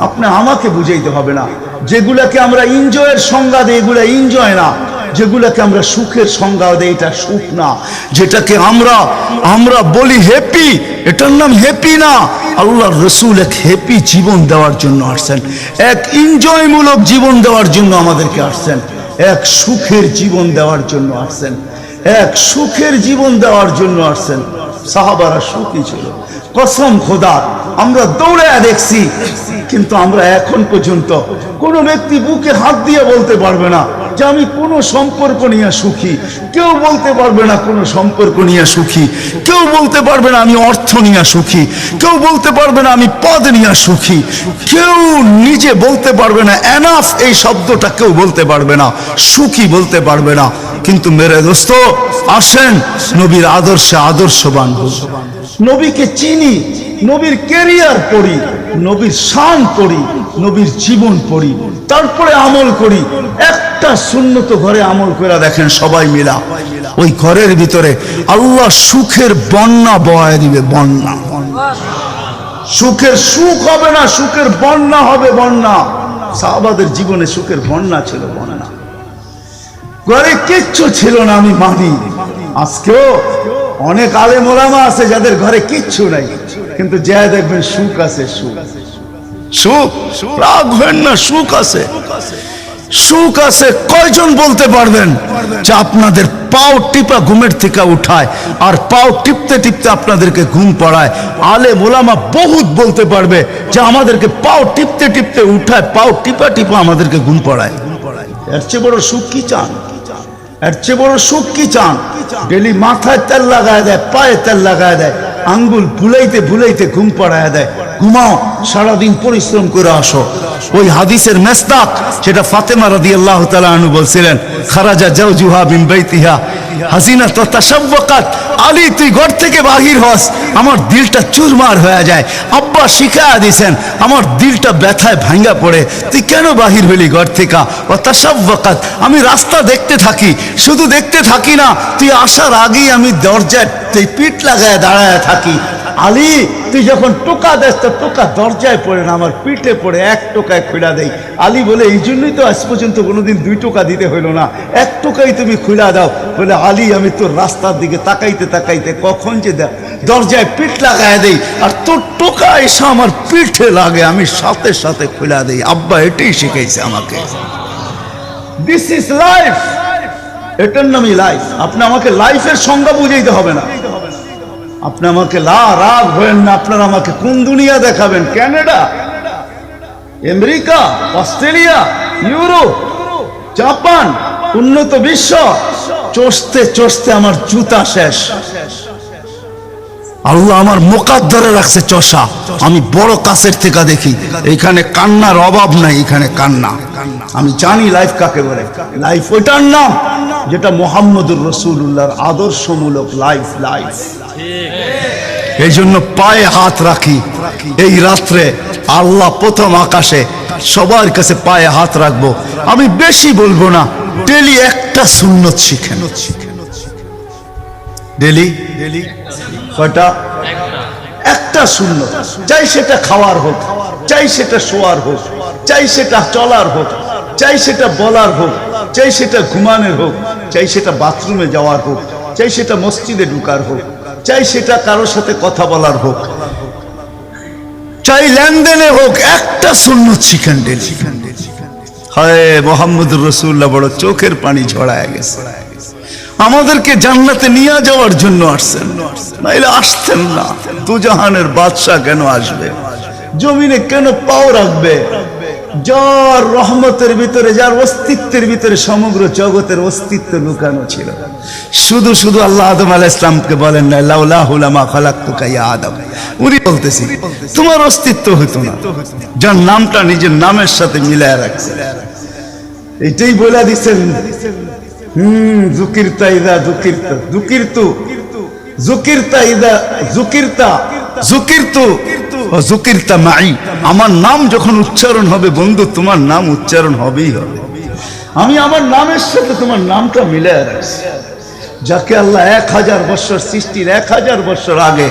আপনি আমাকে বুঝাইতে হবে না। যেগুলাকে আমরা এনজয়ের সংজ্ঞা দিই এগুলা এনজয় না, যেগুলোকে আমরা সুখের সংজ্ঞা দেই, এটা সুখ না। যেটাকে আমরা বলি হ্যাপি, এটার নাম হ্যাপি না। আল্লাহর রাসূল এক হ্যাপি জীবন দেওয়ার জন্য আসছেন, এক এনজয়মূলক জীবন দেওয়ার জন্য আমাদেরকে আসছেন, এক সুখের জীবন দেওয়ার জন্য আসছেন, এক সুখের জীবন দেওয়ার জন্য আসছেন। সাহাবারা সুখী ছিল, কসম খোদা। আমরা দৌড়ে দেখছি, কিন্তু আমরা এখন পর্যন্ত কোনো ব্যক্তি বুকে হাত দিয়ে বলতে পারবে না যে আমি কোনো সম্পর্ক নিয়ে সুখী। কেউ বলতে পারবে না কোনো সম্পর্ক নিয়ে সুখী, কেউ বলতে পারবে না আমি অর্থ নিয়ে সুখী, কেউ বলতে পারবে না আমি পদ নিয়ে সুখী, কেউ নিজে বলতে পারবে না এনাফ এই শব্দটা কেউ বলতে পারবে না, সুখী বলতে পারবে না। কিন্তু মেরে দোস্ত, আসেন নবীর আদর্শে আদর্শবান হই, নবীকে চিনি, নবীর ক্যারিয়ার পড়ি, নবীর শান পড়ি, নবীর জীবন পড়ি, তারপরে আমল করি। একটা সুন্নত ঘরে আমল করে দেখেন সবাই মিলা, ওই ঘরের ভিতরে আল্লাহ সুখের বন্যা বহায় দিবে, বন্যা। সুখের সুখ হবে না, সুখের বন্যা হবে, বন্যা। সাহাবাদের জীবনে সুখের বন্যা ছিল, বন্যা। ঘরে কিচ্ছু ছিল না, আমি মানি। আজকেও অনেক আলেম ওলামা আছে যাদের ঘরে কিচ্ছু নাই, কিন্তু যা দেখবেন সুখ আছে, সুখ সুখ রাগ হবেন না, সুখ আছে, সুখ আছে। কয়জন বলতে পারবেন যে আপনাদের পাও টিপা ঘুমের থেকে উঠায় আর পাও টিপতে টিপতে আপনাদেরকে ঘুম পড়ায়? আলেম ওলামা বহুত বলতে পারবে যে আমাদেরকে পাও টিপতে টিপতে উঠায়, পাও টিপা টিপা আমাদেরকে ঘুম পড়ায়। এর চেয়ে বড় সুখ কি চান? এর চেয়ে বড় সুখ কি চান? ডেলি মাথায় তেল লাগায় দেয়, পায়ে তেল লাগায় দেয়, আঙ্গুল ভুলাইতে ভুলাইতে ঘুম পাড়ায় দেয়। ঘুমাও, সারাদিন পরিশ্রম করে আসো। ওই হাদিসের মেসদাক যেটা ফাতেমা রাদিয়াল্লাহু তাআলা আনহু বলছিলেন, খারাজা জাওজুহা মিন বাইতিহা হাসিনা তো তাশাব্বাকাত। আলী, তুই ঘর থেকে বাহির হস, আমার দিলটা চুরমার হয়ে যায়। আব্বা শিখায়া দিয়েছেন, আমার দিলটা ব্যথায় ভাঙ্গা পড়ে। তুই কেন বাহির হইলি ঘর থেকে? ও তাশাব্বাকাত, আমি রাস্তা দেখতে থাকি, শুধু দেখতে থাকি না, তুই আসার আগেই আমি দরজায় পিঠ লাগায় দাঁড়ায় থাকি। আলী, তুই যখন টোকা দেস তো টোকা দরজায় পড়ে না, আমার পিঠে পড়ে, এক টোকায় খুলা দেই। আলী বলে, এই জন্যই তো আজ পর্যন্ত কোনোদিন 2 টোকা দিতে হইল না, 1 টোকাই তুমি খুলা দাও। বলে, আলী, আমি তোর রাস্তার দিকে তাকাইতে তাকাইতে কখন যে দরজায় পিঠ লাগায় দেই, আর তোর টোকা এসে আমার পিঠে লাগে, আমি সাথে সাথে খুলা দেই। আব্বা এটাই শিখাইছে আমাকে। দিস ইজ লাইফ, এটার নামই লাইফ। আপনি আমাকে লাইফের সংজ্ঞা বুঝাইতে হবে না। আপনি আমাকে রাগ হবেন না। আপনারা আমাকে কোন দুনিয়া দেখাবেন? Canada, America, Australia, Europe, Japan, উন্নত বিশ্ব? চষতে চষতে আমার জুতা শেষ। আল্লাহ আমার মুকাদ্দারে রাখছে চষা। আমি বড় কাছের থেকে দেখি, এখানে কান্নার অভাব নাই, এখানে কান্না। আমি জানি লাইফ কাকে বলে। লাইফ ওইটার নাম যেটা মুহাম্মদুর রাসূলুল্লাহর আদর্শমূলক লাইফ। লাইফ এই জন্য পায়ে হাত রাখি। এই রাত্রে আল্লাহ প্রথম আকাশে সবার কাছে পায়ে হাত রাখবো। আমি বেশি বলবো না, ডেলি একটা সুন্নত শিখেন। ডেলি কয়টা? একটা সুন্নত। চাই সেটা খাওয়ার হোক, চাই সেটা শোয়ার হোক, চাই সেটা চলার হোক, চাই সেটা বলার হোক, চাই সেটা ঘুমানোর হোক, চাই সেটা বাথরুমে যাওয়ার হোক, চাই সেটা মসজিদে ঢুকার হোক, চাই সেটা কারোর সাথে কথা বলার হোক, চাই লেনদেনে হোক, একটা সুন্নত শিখেন ডেলি। হায় মুহাম্মদুর রাসূলুল্লাহ বড় চোখের পানি ঝরায় গেছে। আমাদেরকে জান্নাতে নিয়ে যাওয়ার জন্য আসছেন, নাইলে আসতেন না। দুজাহানের বাদশা কেন আসবে? জমিনে কেন পাও রাখবে? যার রহমতের ভিতরে, যার অস্তিত্বের ভিতরে সমগ্র জগতের অস্তিত্ব লুকানো ছিল। শুধু শুধু আল্লাহ আদম আলাইহিস সালামকে বলেন না, লাউলাহু লামা খালাকতুকা ইয়া আদম। উনি বলতেছি তোমার অস্তিত্ব হতো না, যার নামটা নিজের নামের সাথে মিলায় রাখছে। এটাই বলে দিচ্ছেন, যুকিরতা ইদা যুকিরতা, যুকিরতু যুকিরতা ইদা যুকিরতা, যুকিরতু ও যুকিরতা মাই। আমার নাম যখন উচ্চারণ হবে বন্ধু, তোমার নাম উচ্চারণ হবেই হবে। আমি আমার নামের সাথে তোমার নামটা মিলায় রাখছি। যাকে আল্লাহ 1000 বছর সৃষ্টির 1000 বছর আগে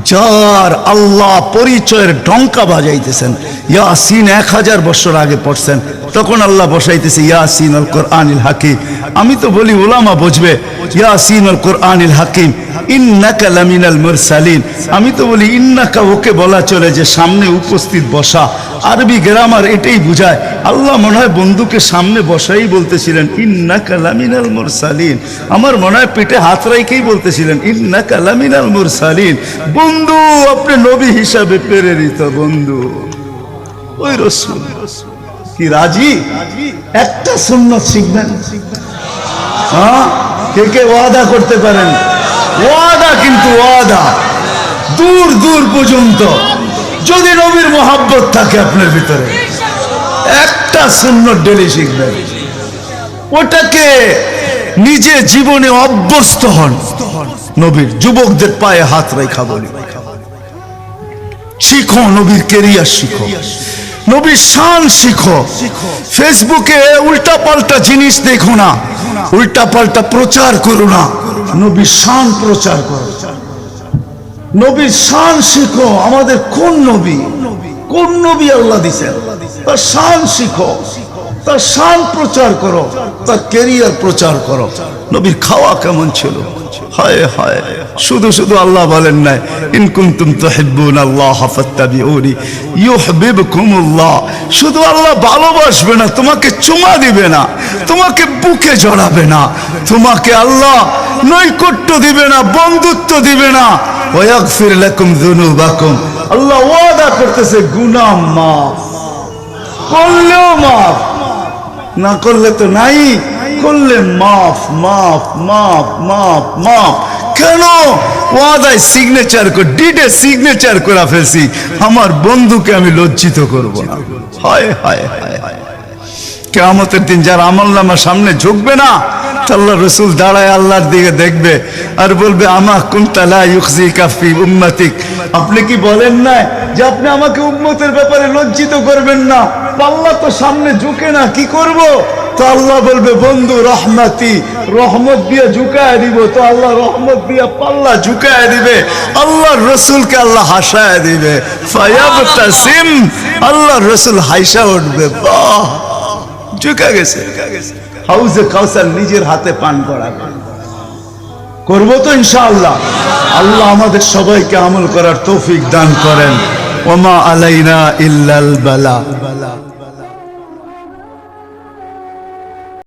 যার আল্লাহ পরিচয়ের ডঙ্কা বাজাইতেছেন। ইয়াসিন 1000 বছর আগে পড়ছেন, তখন আল্লাহ বসাইতেছে ইয়াসিন আল কোরআনিল হাকিম। আমি তো বলি উলামা বুঝবে, ইয়াসিন আল কোরআনিল হাকিম ইন্নাকা লামিনাল মুরসালিন। আমি তো বলি ইন্নাকা ওকে বলা চলে যে সামনে উপস্থিত বসা, আরবি গ্রামার এটাই বুঝায়। আল্লাহ মনে হয় বন্ধুকে সামনে বসাই বলতেছিলেন ইন্নাকা লামিনাল মুরসালিন। আমার মনে হয় পেটে হাত রাইকেই বলতেছিলেন ইন্নাকা লামিনাল মুরসালিন। বন্ধু আপনি নবী হিসাবে প্রেরিত বন্ধু। ওই রাসূল কি রাজি? একটা সুন্নাত শিখবেন। হ্যাঁ, কে কে ওয়াদা করতে পারেন? ওয়াদা, কিন্তু ওয়াদা দূর দূর পর্যন্ত। যদি নবীর মোহাব্বত থাকে আপনার ভিতরে, একটা সুন্নাত ডেলি শিখবেন, ওটাকে নিজে জীবনে অভ্যস্ত হন। নবীর যুবকদের পায়ে হাত রেখা বলি, শিখো নবীর কেরিয়ার, শিখো নবীর শান শিখো। ফেসবুকে উল্টা পাল্টা জিনিস দেখো না, উল্টা পাল্টা প্রচার করো না, নবীর শান প্রচার করো, নবীর শান শিখো। আমাদের কোন নবী, কোন নবী আল্লাহ দিছেন, তার শান শিখো, তার শান প্রচার করো, তার কেরিয়ার প্রচার করো। নবীর খাওয়া কেমন ছিল, হায় হায়। শুধু শুধু আল্লাহ বলেন নাই ইন কুনতুম তুহিব্বুনাল্লাহ ফাত্তাবিউনি ইউহিব্বুকুমুল্লাহ। শুধু আল্লাহ ভালোবাসবে না, তোমাকে চুমা দিবে না, তোমাকে বুকে জড়াবে না, তোমাকে আল্লাহ নৈকট্য দিবে না, বন্ধুত্ব দিবে না। ওয়া ইয়াগফির লাকুম যুনুবাকুম। আল্লাহ ওয়াদা করতেছে গুনাহ মাফ করলেও মাফ, না করলে তো নাই, করলে মাফ মাফ মাফ মাফ মাফ। কেন? ওয়াদায় সিগনেচার করে, ডিডে সিগনেচার করে ফেলছি, আমার বন্ধুকে আমি লজ্জিত করব না। হায় হায় হায় হায়। কিয়ামতের দিন যার আমলনামা সামনে ঝুঁকবে না, আল্লাহ রসুল দাঁড়ায় আল্লাহর দিকে দেখবে আর বলবে আমা কুনতা লা ইউখজিকা ফি উম্মতিক। আপনি কি বলেন না যে আপনি আমাকে উম্মতের ব্যাপারে লজ্জিত করবেন না? আল্লাহ তো সামনে ঝুঁকে না, কি করব? তো আল্লাহ বলবে বন্ধু রহমতি, রহমত দিয়ে ঝুঁকায় দিব। তো আল্লাহ রহমত দিয়ে পাল্লা ঝুঁকায় দিবে, আল্লাহ রসুলকে আল্লাহ হাসায় দিবে। ফায়াবতাসিম, আল্লাহ রসুল হাইসা উঠবে, বাহ ঝুঁকা গেছে। হাউজে কাউসার নিজের হাতে পান করাবে, করবো তো ইনশাআল্লাহ। আল্লাহ আমাদের সবাইকে আমল করার তৌফিক দান করেন। ওমা আলাইনা ইল্লাল বালা।